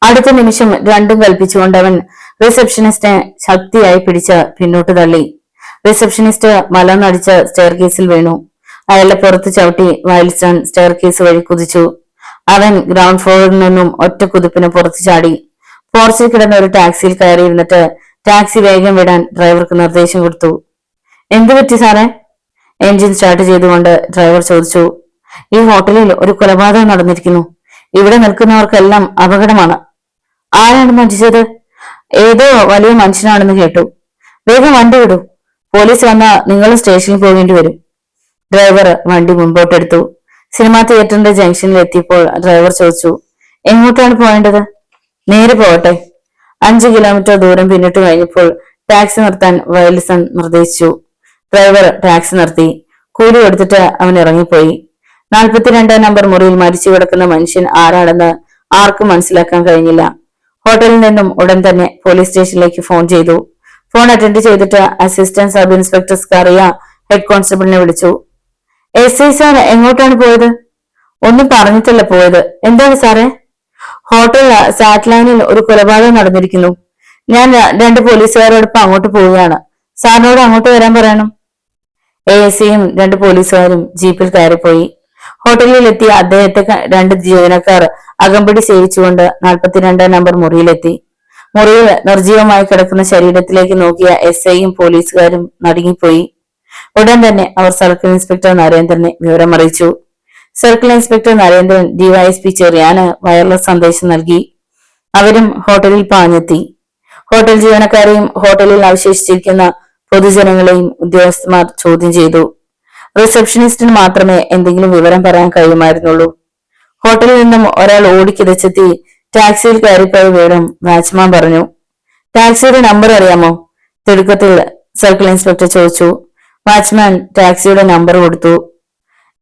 അടുത്ത നിമിഷം രണ്ടും കൽപ്പിച്ചുകൊണ്ട് അവൻ റിസപ്ഷനിസ്റ്റിനെ ശക്തിയായി പിടിച്ച് പിന്നോട്ട് തള്ളി. റിസപ്ഷനിസ്റ്റ് മലർന്നടിച്ച് സ്റ്റെയർ കേസിൽ വീണു. അയാളെ പുറത്ത് ചവിട്ടി വൈൽസൺ സ്റ്റെയർ കേസ് വഴി കുതിച്ചു. അവൻ ഗ്രൗണ്ട് ഫ്ലോറിൽ നിന്നും ഒറ്റ കുതിപ്പിന് പുറത്തു ചാടി. പോർച്ചിൽ കിടന്ന ഒരു ടാക്സിയിൽ കയറിയിരുന്നിട്ട് ടാക്സി വേഗം വിടാൻ ഡ്രൈവർക്ക് നിർദ്ദേശം കൊടുത്തു. എന്തു പറ്റി സാറേ? എൻജിൻ സ്റ്റാർട്ട് ചെയ്തുകൊണ്ട് ഡ്രൈവർ ചോദിച്ചു. ഈ ഹോട്ടലിൽ ഒരു കൊലപാതകം നടന്നിരിക്കുന്നു. ഇവിടെ നിൽക്കുന്നവർക്കെല്ലാം അപകടമാണ്. ആരാണ് മരിച്ചത്? ഏതോ വലിയ മനുഷ്യനാണെന്ന് കേട്ടു. വേഗം വണ്ടി വിടൂ. പോലീസ് വന്നാൽ നിങ്ങൾ സ്റ്റേഷനിൽ പോകേണ്ടി വരും. ഡ്രൈവർ വണ്ടി മുമ്പോട്ടെടുത്തു. സിനിമാ തിയേറ്ററിന്റെ ജംഗ്ഷനിൽ എത്തിയപ്പോൾ ഡ്രൈവർ ചോദിച്ചു, എങ്ങോട്ടാണ് പോകേണ്ടത്? നേരെ പോകട്ടെ. 5 കിലോമീറ്റർ ദൂരം പിന്നിട്ട് കഴിഞ്ഞപ്പോൾ ടാക്സി നിർത്താൻ വൈൽസൺ നിർദ്ദേശിച്ചു. ഡ്രൈവർ ടാക്സി നിർത്തി. കൂലി കൊടുത്തിട്ട് അവൻ ഇറങ്ങിപ്പോയി. 42 നമ്പർ മുറിയിൽ മരിച്ചു കിടക്കുന്ന മനുഷ്യൻ ആരാണെന്ന് ആർക്കും മനസ്സിലാക്കാൻ കഴിഞ്ഞില്ല. ഹോട്ടലിൽ നിന്നും ഉടൻ തന്നെ പോലീസ് സ്റ്റേഷനിലേക്ക് ഫോൺ ചെയ്തു. ഫോൺ അറ്റൻഡ് ചെയ്തിട്ട് assistant sub inspector Scaria head കോൺസ്റ്റബിളിനെ വിളിച്ചു. എസ് ഐ സാർ എങ്ങോട്ടാണ് പോയത്? ഒന്നും പറഞ്ഞിട്ടല്ല പോയത്. എന്താണ് സാറേ? ഹോട്ടൽ സാറ്റ്ലൈനിൽ ഒരു കൊലപാതകം നടന്നിരിക്കുന്നു. ഞാൻ 2 പോലീസുകാരോടൊപ്പം അങ്ങോട്ട് പോവുകയാണ്. സാറിനോട് അങ്ങോട്ട് വരാൻ പറയണം. ASIയും 2 പോലീസുകാരും ജീപ്പിൽ കയറിപ്പോയി. ഹോട്ടലിൽ എത്തിയ അദ്ദേഹത്തെ 2 ജീവനക്കാർ അകമ്പടി സേവിച്ചുകൊണ്ട് 42 നമ്പർ മുറിയിലെത്തി. മുറിയിൽ നിർജീവമായി കിടക്കുന്ന ശരീരത്തിലേക്ക് നോക്കിയ SIയും പോലീസുകാരും നടുങ്ങിപ്പോയി. ഉടൻ തന്നെ അവർ സർക്കിൾ ഇൻസ്പെക്ടർ നരേന്ദ്രനെ വിവരമറിയിച്ചു. സർക്കിൾ ഇൻസ്പെക്ടർ നരേന്ദ്രൻ DYSP ചെറിയാന് വയർലെസ് സന്ദേശം നൽകി. അവരും ഹോട്ടലിൽ പാഞ്ഞെത്തി. ഹോട്ടൽ ജീവനക്കാരെയും ഹോട്ടലിൽ അവശേഷിച്ചിരിക്കുന്ന പൊതുജനങ്ങളെയും ഉദ്യോഗസ്ഥന്മാർ ചോദ്യം ചെയ്തു. റിസപ്ഷനിസ്റ്റിന് മാത്രമേ എന്തെങ്കിലും വിവരം പറയാൻ കഴിയുമായിരുന്നുള്ളൂ. ഹോട്ടലിൽ നിന്നും ഒരാൾ ഓടിക്കിതച്ചെത്തി ടാക്സിയിൽ കയറിപ്പോയ വിവരം വാച്ച്മാൻ പറഞ്ഞു. ടാക്സിയുടെ നമ്പർ അറിയാമോ? തിടുക്കത്തിൽ സർക്കിൾ ഇൻസ്പെക്ടർ ചോദിച്ചു. വാച്ച്മാൻ ടാക്സിയുടെ നമ്പർ കൊടുത്തു.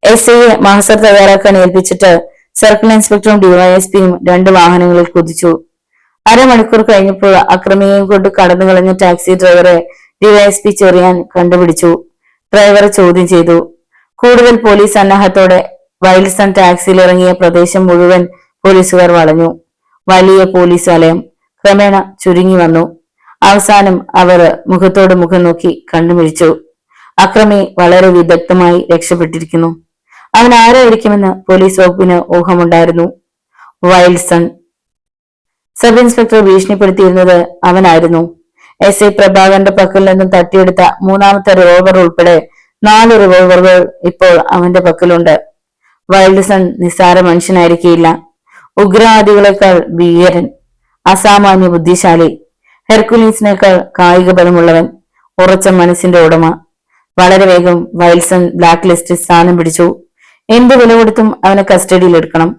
SIയെ മാസ്റ്റർ തയ്യാറാക്കാൻ ഏൽപ്പിച്ചിട്ട് സർക്കിൾ ഇൻസ്പെക്ടറും DYSPയും 2 വാഹനങ്ങളിൽ കുതിച്ചു. അരമണിക്കൂർ കഴിഞ്ഞപ്പോൾ അക്രമിയെയും കൊണ്ട് കടന്നു കളഞ്ഞ ടാക്സി ഡ്രൈവറെ DYSP ചെറിയാൻ കണ്ടുപിടിച്ചു. ഡ്രൈവറെ ചോദ്യം ചെയ്തു. കൂടുതൽ പോലീസ് സന്നാഹത്തോടെ വൈൽസൺ ടാക്സിയിൽ ഇറങ്ങിയ പ്രദേശം മുഴുവൻ പോലീസുകാർ വളഞ്ഞു. വലിയ പോലീസ് വലയം ക്രമേണ ചുരുങ്ങി വന്നു. അവസാനം അവർ മുഖത്തോട് മുഖം നോക്കി കണ്ണുമിഴിച്ചു. അക്രമി വളരെ വിദഗ്ധമായി രക്ഷപ്പെട്ടിരിക്കുന്നു. അവൻ ആരായിരിക്കുമെന്ന് പോലീസ് വകുപ്പിന് ഊഹമുണ്ടായിരുന്നു. വൈൽസൺ. സബ് ഇൻസ്പെക്ടർ ഭീഷണിപ്പെടുത്തിയിരുന്നത് അവനായിരുന്നു. SI പ്രഭാകരന്റെ പക്കൽ നിന്നും തട്ടിയെടുത്ത 3ാമത്തെ റിവോൾവർ ഉൾപ്പെടെ 4 റിവോൾവറുകൾ ഇപ്പോൾ അവന്റെ പക്കലുണ്ട്. വൈൽസൺ നിസ്സാര മനുഷ്യനായിരിക്കില്ല. ഉഗ്രവാദികളെക്കാൾ ഭീകരൻ, അസാമാന്യ ബുദ്ധിശാലി, ഹെർക്കുലീസിനേക്കാൾ കായിക ബലമുള്ളവൻ, ഉറച്ച മനസ്സിന്റെ ഉടമ. വളരെ വേഗം വൈൽസൺ ബ്ലാക്ക് ലിസ്റ്റിൽ സ്ഥാനം പിടിച്ചു. എന്ത് വില കൊടുത്തും അവനെ കസ്റ്റഡിയിൽ എടുക്കണം.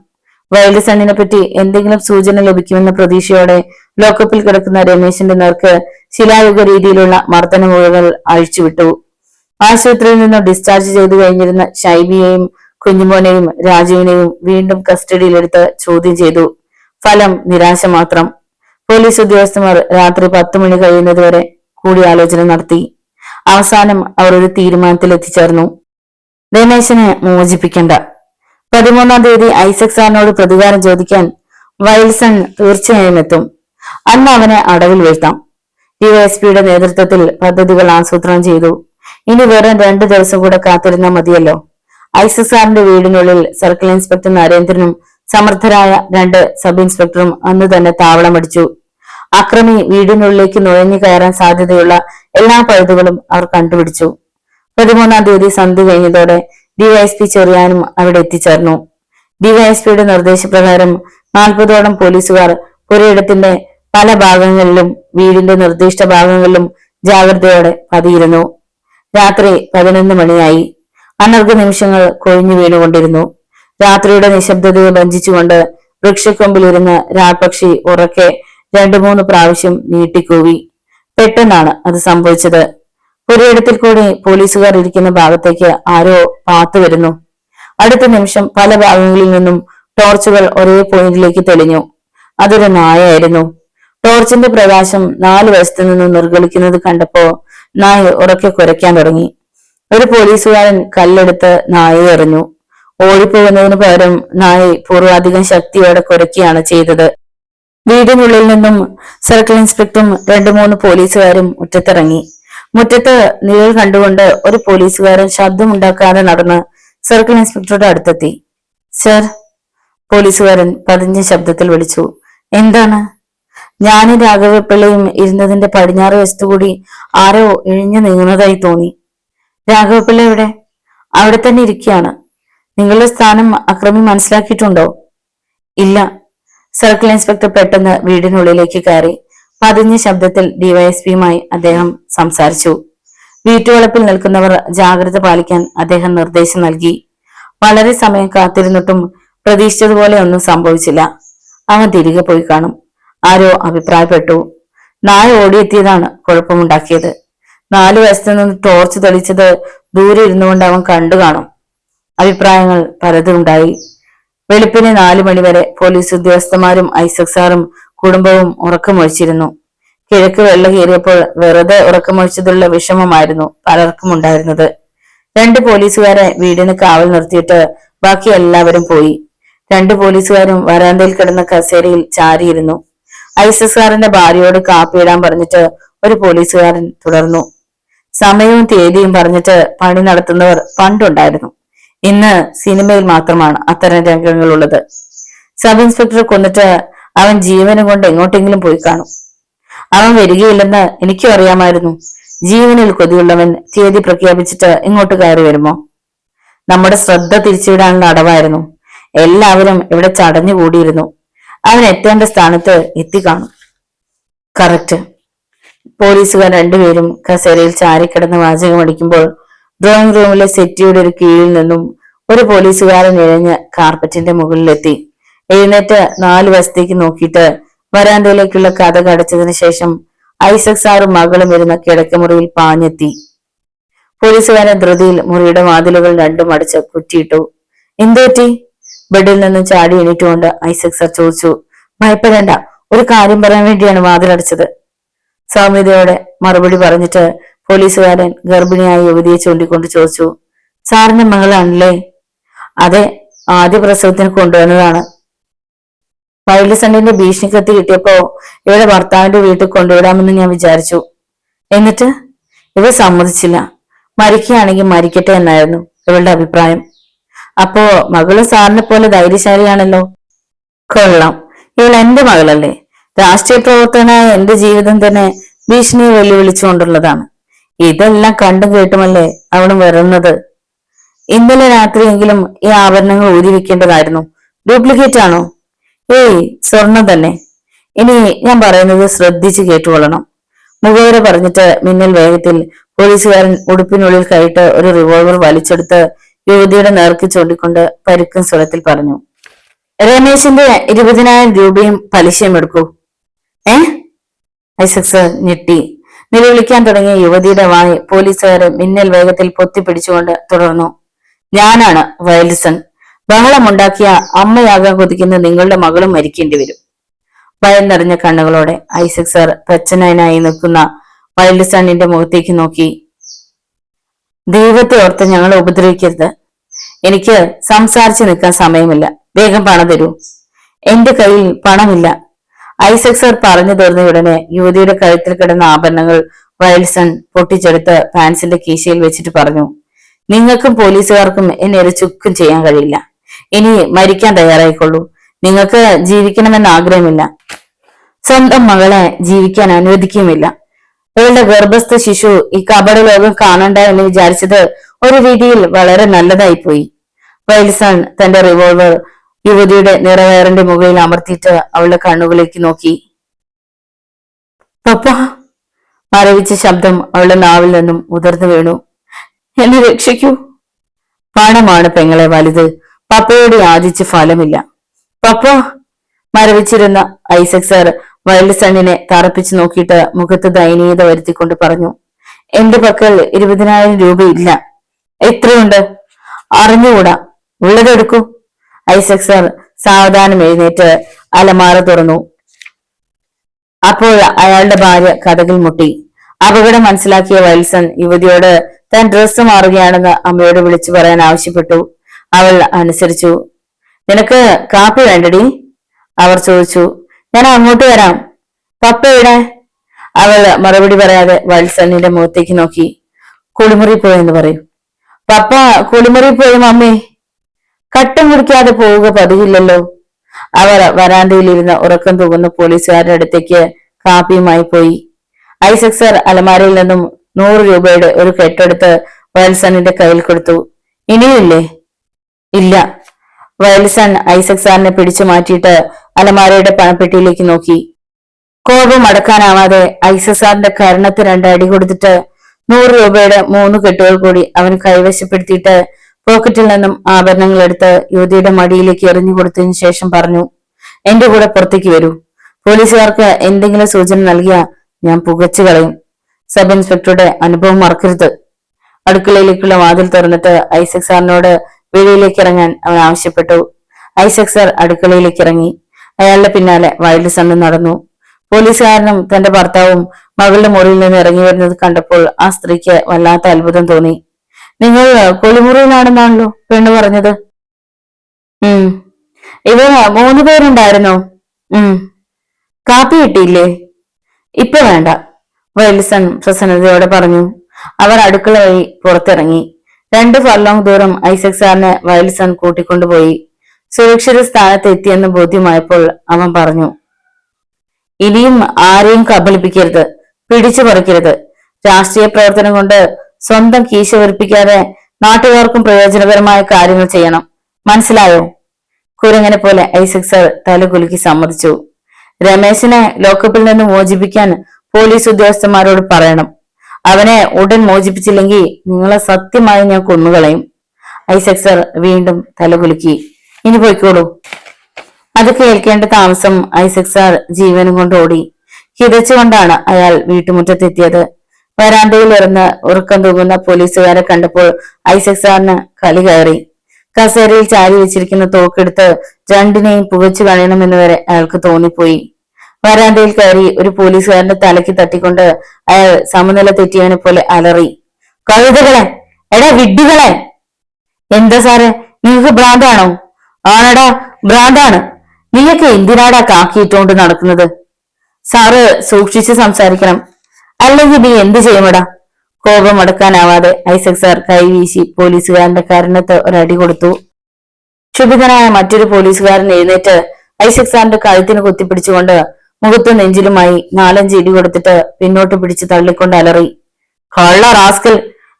വൈൽസണിനെ പറ്റി എന്തെങ്കിലും സൂചന ലഭിക്കുമെന്ന പ്രതീക്ഷയോടെ ലോക്കപ്പിൽ കിടക്കുന്ന രമേശിന്റെ നേർക്ക് ശിലായുഗ രീതിയിലുള്ള മർദ്ദനമുഴകൾ അഴിച്ചുവിട്ടു. ആശുപത്രിയിൽ നിന്ന് ഡിസ്ചാർജ് ചെയ്തു കഴിഞ്ഞിരുന്ന ഷൈബിയെയും കുഞ്ഞുമോനെയും രാജുവിനെയും വീണ്ടും കസ്റ്റഡിയിലെടുത്ത് ചോദ്യം ചെയ്തു. ഫലം നിരാശ മാത്രം. പോലീസ് ഉദ്യോഗസ്ഥന്മാർ രാത്രി 10 മണി കഴിയുന്നതുവരെ കൂടിയാലോചന നടത്തി. അവസാനം അവർ ഒരു തീരുമാനത്തിൽ എത്തിച്ചേർന്നു. രമേശനെ മോചിപ്പിക്കണ്ട. 13-ാം തീയതി ഐസക് സാറിനോട് പ്രതികാരം ചോദിക്കാൻ വൈൽസൺ തീർച്ചയായും എത്തും. അന്ന് അവനെ അടവിൽ വീഴ്ത്താം. ഡിവൈഎസ്പിയുടെ നേതൃത്വത്തിൽ പദ്ധതികൾ ആസൂത്രണം ചെയ്തു. ഇനി വെറും 2 ദിവസം കൂടെ കാത്തിരുന്നാൽ മതിയല്ലോ. ഐസക് സാറിന്റെ വീടിനുള്ളിൽ സർക്കിൾ ഇൻസ്പെക്ടർ നരേന്ദ്രനും സമർത്ഥരായ 2 സബ് ഇൻസ്പെക്ടറും അന്ന് തന്നെ താവളമടിച്ചു. അക്രമി വീടിനുള്ളിലേക്ക് നുഴഞ്ഞു കയറാൻ സാധ്യതയുള്ള എല്ലാ പഴുതുകളും അവർ കണ്ടുപിടിച്ചു. 13-ാം തീയതി സന്ധ്യ കഴിഞ്ഞതോടെ ഡിവൈഎസ്പി ചെറിയാനും അവിടെ എത്തിച്ചേർന്നു. ഡിവൈഎസ്പിയുടെ നിർദ്ദേശപ്രകാരം 40ഓളം പോലീസുകാർ പുരയിടത്തിന്റെ പല ഭാഗങ്ങളിലും വീടിന്റെ നിർദ്ദിഷ്ട ഭാഗങ്ങളിലും ജാഗ്രതയോടെ പതിയിരുന്നു. രാത്രി 11 മണിയായി. അനർഘ നിമിഷങ്ങൾ കൊഴിഞ്ഞു വീണുകൊണ്ടിരുന്നു. രാത്രിയുടെ നിശബ്ദതയെ ഭഞ്ജിച്ചുകൊണ്ട് വൃക്ഷക്കൊമ്പിലിരുന്ന് രാപ്പക്ഷി ഉറക്കെ 2-3 പ്രാവശ്യം നീട്ടിക്കൂവി. പെട്ടെന്നാണ് അത് സംഭവിച്ചത്. പുരയിടത്തിൽ കൂടി പോലീസുകാർ ഇരിക്കുന്ന ഭാഗത്തേക്ക് ആരോ പാത്തു വരുന്നു. അടുത്ത നിമിഷം പല ഭാഗങ്ങളിൽ നിന്നും ടോർച്ചുകൾ ഒരേ പോയിന്റിലേക്ക് തെളിഞ്ഞു. അതൊരു നായയായിരുന്നു. ടോർച്ചിന്റെ പ്രകാശം 4 വശത്തു നിന്നും നിർഗളിക്കുന്നത് കണ്ടപ്പോ നായ ഉറക്കെ കുരയ്ക്കാൻ തുടങ്ങി. ഒരു പോലീസുകാരൻ കല്ലെടുത്ത് നായയെ എറിഞ്ഞു. ഓടിപ്പോകുന്നതിന് പകരം നായ പൂർവാധികം ശക്തിയോടെ കുരയ്ക്കുകയാണ് ചെയ്തത്. വീടിനുള്ളിൽ നിന്നും സർക്കിൾ ഇൻസ്പെക്ടറും 2-3 പോലീസുകാരും മുറ്റത്തിറങ്ങി. മുറ്റത്ത് നിഴൽ കണ്ടുകൊണ്ട് ഒരു പോലീസുകാരൻ ശബ്ദമുണ്ടാക്കാതെ നടന്ന് സർക്കിൾ ഇൻസ്പെക്ടറുടെ അടുത്തെത്തി. സർ, പോലീസുകാരൻ പതിഞ്ഞ ശബ്ദത്തിൽ വിളിച്ചു. എന്താണ്? ഞാനും രാഘവപിള്ളയും ഇരുന്നതിന്റെ പടിഞ്ഞാറ് വശത്തുകൂടി ആരോ ഇഴഞ്ഞു നീങ്ങുന്നതായി തോന്നി. രാഘവപിള്ള എവിടെ? അവിടെ തന്നെ ഇരിക്കുകയാണ്. നിങ്ങളുടെ സ്ഥാനം അക്രമി മനസ്സിലാക്കിയിട്ടുണ്ടോ? ഇല്ല. സർക്കിൾ ഇൻസ്പെക്ടർ പെട്ടെന്ന് വീടിനുള്ളിലേക്ക് കയറി. പതിഞ്ഞ ശബ്ദത്തിൽ ഡിവൈഎസ്പിയുമായി അദ്ദേഹം സംസാരിച്ചു. വീട്ടുവളപ്പിൽ നിൽക്കുന്നവർ ജാഗ്രത പാലിക്കാൻ അദ്ദേഹം നിർദ്ദേശം നൽകി. വളരെ സമയം കാത്തിരുന്നിട്ടും പ്രതീക്ഷിച്ചതുപോലെ ഒന്നും സംഭവിച്ചില്ല. അവൻ തിരികെ പോയി കാണും. ആരോ അഭിപ്രായപ്പെട്ടു. നായ ഓടിയെത്തിയതാണ് കുഴപ്പമുണ്ടാക്കിയത്. 4 വശത്തു നിന്ന് ടോർച്ച് തെളിച്ചത് ദൂരെ ഇരുന്നുകൊണ്ട് അവൻ കണ്ടു കാണും. അഭിപ്രായങ്ങൾ പലതും ഉണ്ടായി. വെളുപ്പിന് 4 മണിവരെ പോലീസ് ഉദ്യോഗസ്ഥന്മാരും ഐസക് സാറും കുടുംബവും ഉറക്കമൊഴിച്ചിരുന്നു. കിഴക്ക് വെള്ള കയറിയപ്പോൾ വെറുതെ ഉറക്കമൊഴിച്ചതുള്ള വിഷമമായിരുന്നു പലർക്കും ഉണ്ടായിരുന്നത്. 2 പോലീസുകാരെ വീടിന് കാവൽ നിർത്തിയിട്ട് ബാക്കി എല്ലാവരും പോയി. 2 പോലീസുകാരും വരാന്തയിൽ കിടന്ന കസേരയിൽ ചാരിയിരുന്നു. ഐസക് സാറിന്റെ ഭാര്യയോട് കാപ്പിയിടാൻ പറഞ്ഞിട്ട് ഒരു പോലീസുകാരൻ തുടർന്നു. സമയവും തീയതിയും പറഞ്ഞിട്ട് പണി നടത്തുന്നവർ പണ്ടുണ്ടായിരുന്നു. ഇന്ന് സിനിമയിൽ മാത്രമാണ് അത്തരം രംഗങ്ങളുള്ളത്. സബ് ഇൻസ്പെക്ടറെ കൊന്നിട്ട് അവൻ ജീവനും കൊണ്ട് എങ്ങോട്ടെങ്കിലും പോയി കാണും. അവൻ വരികയില്ലെന്ന് എനിക്കും അറിയാമായിരുന്നു. ജീവനിൽ കൊതിയുള്ളവൻ തീയതി പ്രഖ്യാപിച്ചിട്ട് ഇങ്ങോട്ട് കയറി വരുമോ? നമ്മുടെ ശ്രദ്ധ തിരിച്ചുവിടാനുള്ള അടവായിരുന്നു. എല്ലാവരും ഇവിടെ ചടഞ്ഞുകൂടിയിരുന്നു. അവൻ എത്തേണ്ട സ്ഥാനത്ത് എത്തിക്കാണും. കറക്റ്റ്. പോലീസുകാർ 2 പേരും കസേരയിൽ ചാരിക്കിടന്ന് വാചകമടിക്കുമ്പോൾ ഡ്രോയിങ് റൂമിലെ സെറ്റിയുടെ ഒരു കീഴിൽ നിന്നും ഒരു പോലീസുകാരൻ ഇഴഞ്ഞ് കാർപ്പറ്റിന്റെ മുകളിലെത്തി. എഴുന്നേറ്റ് 4 വശത്തേക്ക് നോക്കിയിട്ട് വരാന്തയിലേക്കുള്ള കഥ അടച്ചതിന് ശേഷം ഐസക് സാറും മകളും ഇരുന്ന കിടക്കമുറിയിൽ പാഞ്ഞെത്തി. പോലീസുകാരൻ ധൃതിയിൽ മുറിയുടെ വാതിലുകൾ 2ഉം അടച്ച് കുറ്റിയിട്ടു. എന്തുപറ്റി? ബെഡിൽ നിന്നും ചാടി എണീറ്റുകൊണ്ട് ഐസക് സാർ ചോദിച്ചു. ഭയപ്പെടേണ്ട, ഒരു കാര്യം പറയാൻ വേണ്ടിയാണ് വാതിലടച്ചത്. സൗമ്യതയോടെ മറുപടി പറഞ്ഞിട്ട് പോലീസുകാരൻ ഗർഭിണിയായ യുവതിയെ ചൂണ്ടിക്കൊണ്ട് ചോദിച്ചു. സാറിന്റെ മകളാണല്ലേ? അതെ, ആദ്യ പ്രസവത്തിന് കൊണ്ടുവന്നതാണ്. വൈൽഡ് സണ്ണിന്റെ ഭീഷണി കത്തി കിട്ടിയപ്പോ ഇവളെ ഭർത്താവിന്റെ വീട്ടിൽ കൊണ്ടുവിടാമെന്ന് ഞാൻ വിചാരിച്ചു. എന്നിട്ട് ഇവ സമ്മതിച്ചില്ല. മരിക്കുകയാണെങ്കിൽ മരിക്കട്ടെ എന്നായിരുന്നു ഇവളുടെ അഭിപ്രായം. അപ്പോ മകള് സാറിനെ പോലെ ധൈര്യശാലിയാണല്ലോ. കൊള്ളാം, ഇവൾ എന്റെ മകളല്ലേ? രാഷ്ട്രീയ പ്രവർത്തകനായ എന്റെ ജീവിതം തന്നെ ഭീഷണിയെ വെല്ലുവിളിച്ചുകൊണ്ടുള്ളതാണ്. ഇതെല്ലാം കണ്ടും കേട്ടുമല്ലേ അവളും വരുന്നത്. ഇന്നലെ രാത്രിയെങ്കിലും ഈ ആഭരണങ്ങൾ ഊരി വെക്കേണ്ടതായിരുന്നു. ഡ്യൂപ്ലിക്കേറ്റ് ആണോ? ഏയ്, സ്വർണം തന്നെ. ഇനി ഞാൻ പറയുന്നത് ശ്രദ്ധിച്ച് കേട്ടുകൊള്ളണം. മുഖവര പറഞ്ഞിട്ട് മിന്നൽ വേഗത്തിൽ പോലീസുകാരൻ ഉടുപ്പിനുള്ളിൽ കയറിയിട്ട് ഒരു റിവോൾവർ വലിച്ചെടുത്ത് യുവതിയുടെ നേർക്ക് ചൂണ്ടിക്കൊണ്ട് പരുക്കൻ സ്വരത്തിൽ പറഞ്ഞു. രമേശിന്റെ 20,000 രൂപയും പലിശയും എടുക്കൂ. ഐസക് സർ ഞെട്ടി. നിലവിളിക്കാൻ തുടങ്ങിയ യുവതിയുടെ വായ് പോലീസുകാരെ മിന്നൽ വേഗത്തിൽ പൊത്തിപ്പിടിച്ചുകൊണ്ട് തുടർന്നു. ഞാനാണ് വൈൽഡ് സൺ. ബഹളമുണ്ടാക്കിയ അമ്മയാകാൻ കൊതിക്കുന്ന നിങ്ങളുടെ മകളും മരിക്കേണ്ടി വരും. ഭയം നിറഞ്ഞ കണ്ണുകളോടെ ഐസക് സർ പ്രച്ഛന്നനായി നിൽക്കുന്ന വൈൽഡ് സണ്ണിന്റെ മുഖത്തേക്ക് നോക്കി. ദൈവത്തെ ഓർത്ത് ഞങ്ങളെ ഉപദ്രവിക്കരുത്. എനിക്ക് സംസാരിച്ചു നിൽക്കാൻ സമയമില്ല. വേഗം പണം തരൂ. എന്റെ കയ്യിൽ പണമില്ല. ഐസക് സർ പറഞ്ഞു തീർന്ന ഉടനെ യുവതിയുടെ കഴുത്തിൽ കിടന്ന ആഭരണങ്ങൾ വൈൽസൺ പൊട്ടിച്ചെടുത്ത് പാൻസിന്റെ കീശയിൽ വെച്ചിട്ട് പറഞ്ഞു, നിങ്ങൾക്കും പോലീസുകാർക്കും എന്നെ ഒരു ചുക്കും ചെയ്യാൻ കഴിയില്ല. ഇനി മരിക്കാൻ തയ്യാറായിക്കൊള്ളൂ. നിങ്ങൾക്ക് ജീവിക്കണമെന്ന് ആഗ്രഹമില്ല. സ്വന്തം മകളെ ജീവിക്കാൻ അനുവദിക്കുമില്ല. അവളുടെ ഗർഭസ്ഥ ശിശു ഈ കപട ലോകം കാണണ്ട എന്ന് വിചാരിച്ചത് ഒരു രീതിയിൽ വളരെ നല്ലതായിപ്പോയി. വൈൽസൺ തന്റെ റിവോൾവർ യുവതിയുടെ നിറവയറിന്റെ മുകളിൽ അമർത്തിയിട്ട് അവളുടെ കണ്ണുകളിലേക്ക് നോക്കി. പപ്പ, മരവിച്ച ശബ്ദം അവളുടെ നാവിൽ നിന്നും ഉതിർന്നു വീണു. എന്നെ രക്ഷിക്കൂ. പണമാണ് പെങ്ങളെ വലുത്. പപ്പയോട് യാചിച്ച് ഫലമില്ല. പപ്പ, മരവിച്ചിരുന്ന ഐസക് സർ വൈൽസണിനെ തറപ്പിച്ചു നോക്കിയിട്ട് മുഖത്ത് ദയനീയത വരുത്തിക്കൊണ്ട് പറഞ്ഞു, എന്റെ പക്കൽ 20,000 രൂപയില്ല. എത്രയുണ്ട്? അറിഞ്ഞുകൂടാ. ഉള്ളതെടുക്കൂ. ഐസക് സർ സാവധാനം എഴുന്നേറ്റ് അലമാര തുറന്നു. അപ്പോൾ അയാളുടെ ഭാര്യ കതകിൽ മുട്ടി. അപകടം മനസ്സിലാക്കിയ വൈൽസൺ യുവതിയോട് താൻ ഡ്രസ്സ് മാറുകയാണെന്ന് അമ്മയോട് വിളിച്ചു പറയാൻ ആവശ്യപ്പെട്ടു. അവൾ അനുസരിച്ചു. നിനക്ക് കാപ്പി വേണ്ടടി? അവർ ചോദിച്ചു. ഞാൻ അങ്ങോട്ട് വരാം. പപ്പ എവിടെ? അവൾ മറുപടി പറയാതെ വത്സലിന്റെ മുഖത്തേക്ക് നോക്കി. കുളിമുറി പോയെന്ന് പറയും. പപ്പ കുളിമുറി പോയി മമ്മി. കട്ടം കുടിക്കാതെ പോവുക പതിവില്ലല്ലോ. അവർ വരാന്തയിലിരുന്ന് ഉറക്കം തൂകുന്ന പോലീസുകാരുടെ അടുത്തേക്ക് കാപ്പിയുമായി പോയി. ഐസക് സർ അലമാരയിൽ നിന്നും 100 രൂപയുടെ ഒരു കെട്ടെടുത്ത് വത്സണിന്റെ കയ്യിൽ കൊടുത്തു. ഇനിയില്ലേ? ഇല്ല. വത്സൺ ഐസക് സാറിനെ പിടിച്ചു മാറ്റിയിട്ട് അലമാരയുടെ പണപ്പെട്ടിയിലേക്ക് നോക്കി. കോപം അടക്കാനാവാതെ ഐസക് സാറിന്റെ കരണത്ത് 2 അടി കൊടുത്തിട്ട് 100 രൂപയുടെ 3 കെട്ടുകൾ കൂടി അവന് കൈവശപ്പെടുത്തിയിട്ട് പോക്കറ്റിൽ നിന്നും ആഭരണങ്ങൾ എടുത്ത് യുവതിയുടെ മടിയിലേക്ക് എറിഞ്ഞു കൊടുത്തതിനു ശേഷം പറഞ്ഞു, എന്റെ കൂടെ പുറത്തേക്ക് വരൂ. പോലീസുകാർക്ക് എന്തെങ്കിലും സൂചന നൽകിയാ ഞാൻ പുകച്ചു കളയും. സബ് ഇൻസ്പെക്ടറുടെ അനുഭവം മറക്കരുത്. അടുക്കളയിലേക്കുള്ള വാതിൽ തുറന്നിട്ട് ഐസക് സാറിനോട് വെളിയിലേക്ക് ഇറങ്ങാൻ അവൻ ആവശ്യപ്പെട്ടു. ഐസക് സാർ അടുക്കളയിലേക്ക് ഇറങ്ങി. അയാളുടെ പിന്നാലെ വൈൽസൺ നടന്നു. പോലീസുകാരനും തന്റെ ഭർത്താവും മകളുടെ മുറിയിൽ നിന്ന് ഇറങ്ങി വരുന്നത് കണ്ടപ്പോൾ ആ സ്ത്രീക്ക് വല്ലാത്ത അത്ഭുതം തോന്നി. നിങ്ങൾ കുളിമുറിയിലാണെന്നാണല്ലോ പെണ്ണ് പറഞ്ഞത്. ഇവർ 3 പേരുണ്ടായിരുന്നോ? കാപ്പി കിട്ടിയില്ലേ? ഇപ്പൊ വേണ്ട, വൈൽസൺ പ്രസന്നതയോടെ പറഞ്ഞു. അവർ അടുക്കള വഴി പുറത്തിറങ്ങി. 2 ഫർലോങ് ദൂരം ഐസക് സാറിനെ വൈൽസൺ കൂട്ടിക്കൊണ്ടുപോയി. സുരക്ഷിത സ്ഥാനത്ത് എത്തിയെന്ന് ബോധ്യമായപ്പോൾ അവൻ പറഞ്ഞു, ഇനിയും ആരെയും കബളിപ്പിക്കരുത്, പിടിച്ചു പറിക്കരുത്. രാഷ്ട്രീയ പ്രവർത്തനം കൊണ്ട് സ്വന്തം കീശ വെറുപ്പിക്കാതെ നാട്ടുകാർക്കും പ്രയോജനകരമായ കാര്യങ്ങൾ ചെയ്യണം. മനസ്സിലായോ? കുരങ്ങനെ പോലെ ഐസക് സർ തലകുലുക്കി സമ്മതിച്ചു. രമേശിനെ ലോക്കപ്പിൽ നിന്ന് മോചിപ്പിക്കാൻ പോലീസ് ഉദ്യോഗസ്ഥന്മാരോട് പറയണം. അവനെ ഉടൻ മോചിപ്പിച്ചില്ലെങ്കിൽ നിങ്ങളെ സത്യമായി ഞാൻ കൊന്നുകളയും. ഐസക് സർ വീണ്ടും തലകുലുക്കി. ഇനി പോയിക്കോളൂ. അത് കേൾക്കേണ്ട താമസം ഐസക് സാർ ജീവനും കൊണ്ട് ഓടി. കിതച്ചുകൊണ്ടാണ് അയാൾ വീട്ടുമുറ്റത്തെത്തിയത്. വരാന്തയിൽ ഇറന്ന് ഉറക്കം തൂങ്ങുന്ന പോലീസുകാരെ കണ്ടപ്പോൾ ഐസക് സാറിന് കലി കയറി. കസേരയിൽ ചാരി വെച്ചിരിക്കുന്ന തോക്കെടുത്ത് രണ്ടിനെയും പുകച്ചു കളയണമെന്ന് വരെ അയാൾക്ക് തോന്നിപ്പോയി. വരാന്തയിൽ കയറി ഒരു പോലീസുകാരന്റെ തലയ്ക്ക് തട്ടിക്കൊണ്ട് അയാൾ സമനില തെറ്റിയവനെ പോലെ അലറി, കഴുതകളെ, എടാ വിഡ്ഢികളെ! എന്താ സാറേ, നിങ്ങൾക്ക് ഭ്രാന്താണോ? ആണടാ, ഭ്രാന്താണ്. നീയൊക്കെ എന്തിനാടാ കാക്കിയിട്ടുകൊണ്ട് നടക്കുന്നത്? സാറ് സൂക്ഷിച്ച് സംസാരിക്കണം, അല്ലെങ്കിൽ നീ എന്ത് ചെയ്യുമടാ? കോപം അടക്കാനാവാതെ ഐസക് സാർ കൈവീശി പോലീസുകാരന്റെ കരണത്ത് ഒരടി കൊടുത്തു. ക്ഷുഭിതനായ മറ്റൊരു പോലീസുകാരൻ എഴുന്നേറ്റ് ഐസക് സാറിന്റെ കഴുത്തിന് കുത്തിപ്പിടിച്ചുകൊണ്ട് മുഖത്തും നെഞ്ചിലുമായി 4-5 ഇടി കൊടുത്തിട്ട് പിന്നോട്ട് പിടിച്ച് തള്ളിക്കൊണ്ട് അലറി, കള്ള റാസ്കൽ!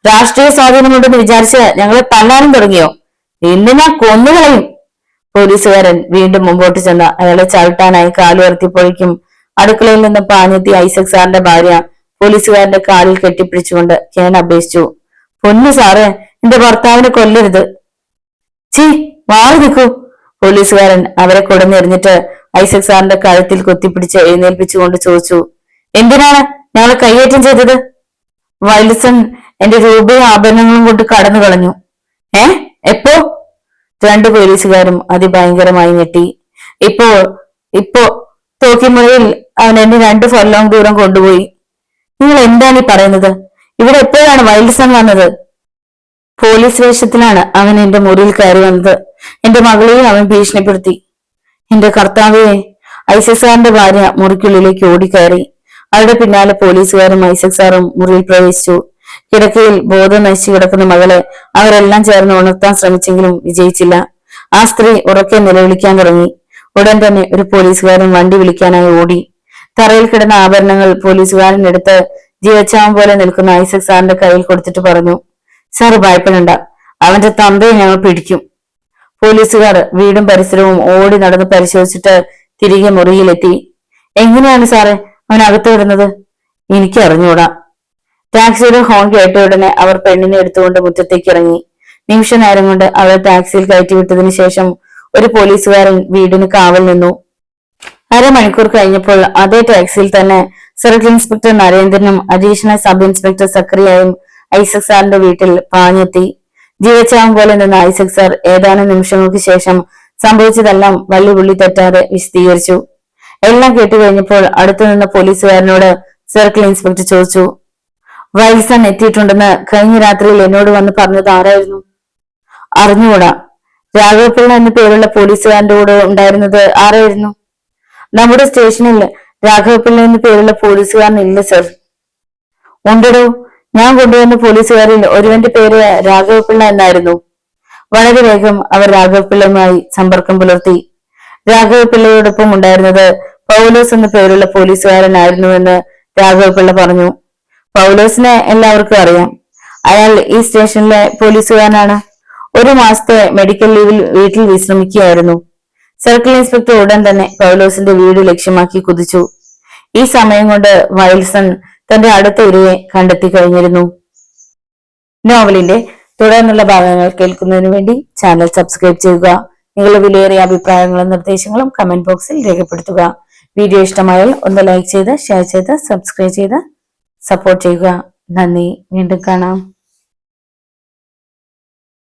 രാഷ്ട്രീയ സ്വാധീനമുണ്ടെന്ന് വിചാരിച്ച് ഞങ്ങളെ തല്ലാനും തുടങ്ങിയോ? ഇന്ന് ഞാൻ കൊന്നുകളയും. പോലീസുകാരൻ വീണ്ടും മുമ്പോട്ട് ചെന്ന് അയാളെ ചവിട്ടാനായി കാലുയർത്തിയപ്പോഴേക്കും അടുക്കളയിൽ നിന്ന് പാഞ്ഞെത്തി ഐസക് സാറിന്റെ ഭാര്യ പോലീസുകാരന്റെ കാലിൽ കെട്ടിപ്പിടിച്ചുകൊണ്ട് ഞാൻ അപേക്ഷിച്ചു, പൊന്നു സാറ്, എന്റെ ഭർത്താവിനെ കൊല്ലരുത്. ചീ, മാറി നിൽക്കൂ. പോലീസുകാരൻ അവരെ കുടഞ്ഞെറിഞ്ഞിട്ട് ഐസക് സാറിന്റെ കഴുത്തിൽ കുത്തിപ്പിടിച്ച് എഴുന്നേൽപ്പിച്ചുകൊണ്ട് ചോദിച്ചു, എന്തിനാണ് ഞങ്ങളെ കൈയേറ്റം ചെയ്തത്? വൈൽസൺ എന്റെ രൂപയും ആഭരണങ്ങളും കൊണ്ട് കടന്നു കളഞ്ഞു. എപ്പോ? 2 പോലീസുകാരും അതിഭയങ്കരമായി ഞെട്ടി. ഇപ്പോ തോക്കിമുറിയിൽ അവൻ എന്നെ 2 ഫർലോങ് ദൂരം കൊണ്ടുപോയി. നിങ്ങൾ എന്താണ് ഈ പറയുന്നത്? ഇവിടെ എപ്പോഴാണ് വൈൽസൺ വന്നത്? പോലീസ് വേഷത്തിലാണ് അവൻ എന്റെ മുറിയിൽ കയറി വന്നത്. എന്റെ മകളെയും അവൻ ഭീഷണിപ്പെടുത്തി. എന്റെ കർത്താവേ! ഐസക് സാറിന്റെ ഭാര്യ മുറിക്കുള്ളിലേക്ക് ഓടിക്കയറി. അവരുടെ പിന്നാലെ പോലീസുകാരും ഐസക് സാറും മുറിയിൽ പ്രവേശിച്ചു. കിടക്കയിൽ ബോധം നശിച്ചു കിടക്കുന്ന മകളെ അവരെല്ലാം ചേർന്ന് ഉണർത്താൻ ശ്രമിച്ചെങ്കിലും വിജയിച്ചില്ല. ആ സ്ത്രീ ഉറക്കെ നിലവിളിക്കാൻ തുടങ്ങി. ഉടൻ തന്നെ ഒരു പോലീസുകാരൻ വണ്ടി വിളിക്കാനായി ഓടി. തറയിൽ കിടന്ന ആഭരണങ്ങൾ പോലീസുകാരൻ എടുത്ത് ജീവച്ചാവം പോലെ നിൽക്കുന്ന ഐസക് സാറിന്റെ കയ്യിൽ കൊടുത്തിട്ട് പറഞ്ഞു, സാറ് ഭയപ്പെടണ്ട, അവന്റെ തന്തയെ ഞങ്ങൾ പിടിക്കും. പോലീസുകാർ വീടും പരിസരവും ഓടി നടന്ന് പരിശോധിച്ചിട്ട് തിരികെ മുറിയിലെത്തി. എങ്ങനെയാണ് സാറേ അവൻ അകത്ത് കിടന്നത്? എനിക്ക് അറിഞ്ഞൂടാ. ടാക്സിയുടെ ഹോൺ കേട്ട ഉടനെ അവർ പെണ്ണിനെ എടുത്തുകൊണ്ട് മുറ്റത്തേക്ക് ഇറങ്ങി. നിമിഷ നേരം കൊണ്ട് അവരെ ടാക്സിയിൽ കയറ്റിവിട്ടതിനു ശേഷം ഒരു പോലീസുകാരൻ വീടിന് കാവൽ നിന്നു. അരമണിക്കൂർ കഴിഞ്ഞപ്പോൾ അതേ ടാക്സിയിൽ തന്നെ സർക്കിൾ ഇൻസ്പെക്ടർ നരേന്ദ്രനും അഡീഷണൽ സബ് ഇൻസ്പെക്ടർ സക്രിയയും ഐസക് സാറിന്റെ വീട്ടിൽ പാഞ്ഞെത്തി. ജീവച്ചാവം പോലെ നിന്ന ഐസക് സാർ ഏതാനും നിമിഷങ്ങൾക്ക് ശേഷം സംഭവിച്ചതെല്ലാം വള്ളിപുള്ളി തെറ്റാതെ വിശദീകരിച്ചു. എല്ലാം കേട്ടുകഴിഞ്ഞപ്പോൾ അടുത്തു നിന്ന പോലീസുകാരനോട് സർക്കിൾ ഇൻസ്പെക്ടർ ചോദിച്ചു, വൈൽസൺ എത്തിയിട്ടുണ്ടെന്ന് കഴിഞ്ഞ രാത്രിയിൽ എന്നോട് വന്ന് പറഞ്ഞത് ആരായിരുന്നു? അറിഞ്ഞുകൂടാ. രാഘവപിള്ള എന്ന പേരുള്ള പോലീസുകാരന്റെ കൂടെ ഉണ്ടായിരുന്നത് ആരായിരുന്നു? നമ്മുടെ സ്റ്റേഷനിൽ രാഘവപിള്ള എന്ന പേരുള്ള പോലീസുകാരനില്ല സർ. ഉണ്ടടോ, ഞാൻ കൊണ്ടുവന്ന പോലീസുകാരിൽ ഒരുവന്റെ പേര് രാഘവപിള്ള എന്നായിരുന്നു. വളരെ വേഗം അവർ രാഘവപിള്ളയുമായി സമ്പർക്കം പുലർത്തി. രാഘവപിള്ളയോടൊപ്പം ഉണ്ടായിരുന്നത് പൗലോസ് എന്ന പേരുള്ള പോലീസുകാരനായിരുന്നുവെന്ന് രാഘവപിള്ള പറഞ്ഞു. പൗലോസിനെ എല്ലാവർക്കും അറിയാം. അയാൾ ഈ സ്റ്റേഷനിലെ പോലീസുകാരനാണ്. ഒരു മാസത്തെ മെഡിക്കൽ ലീവിൽ വീട്ടിൽ വിശ്രമിക്കുകയായിരുന്നു. സർക്കിൾ ഇൻസ്പെക്ടർ ഉടൻ തന്നെ പൗലോസിന്റെ വീട് ലക്ഷ്യമാക്കി കുതിച്ചു. ഈ സമയം കൊണ്ട് വൈൽസൺ തന്റെ അടുത്ത ഇരയെ കണ്ടെത്തി കഴിഞ്ഞിരുന്നു. നോവലിന്റെ തുടർന്നുള്ള ഭാഗങ്ങൾ കേൾക്കുന്നതിന് വേണ്ടി ചാനൽ സബ്സ്ക്രൈബ് ചെയ്യുക. നിങ്ങളുടെ വിലയേറിയ അഭിപ്രായങ്ങളും നിർദ്ദേശങ്ങളും കമന്റ് ബോക്സിൽ രേഖപ്പെടുത്തുക. വീഡിയോ ഇഷ്ടമായാൽ ഒന്ന് ലൈക്ക് ചെയ്ത് ഷെയർ ചെയ്ത് സബ്സ്ക്രൈബ് ചെയ്ത് സപ്പോർട്ട് ചെയ്യുക. നന്ദി. വീണ്ടും കാണാം.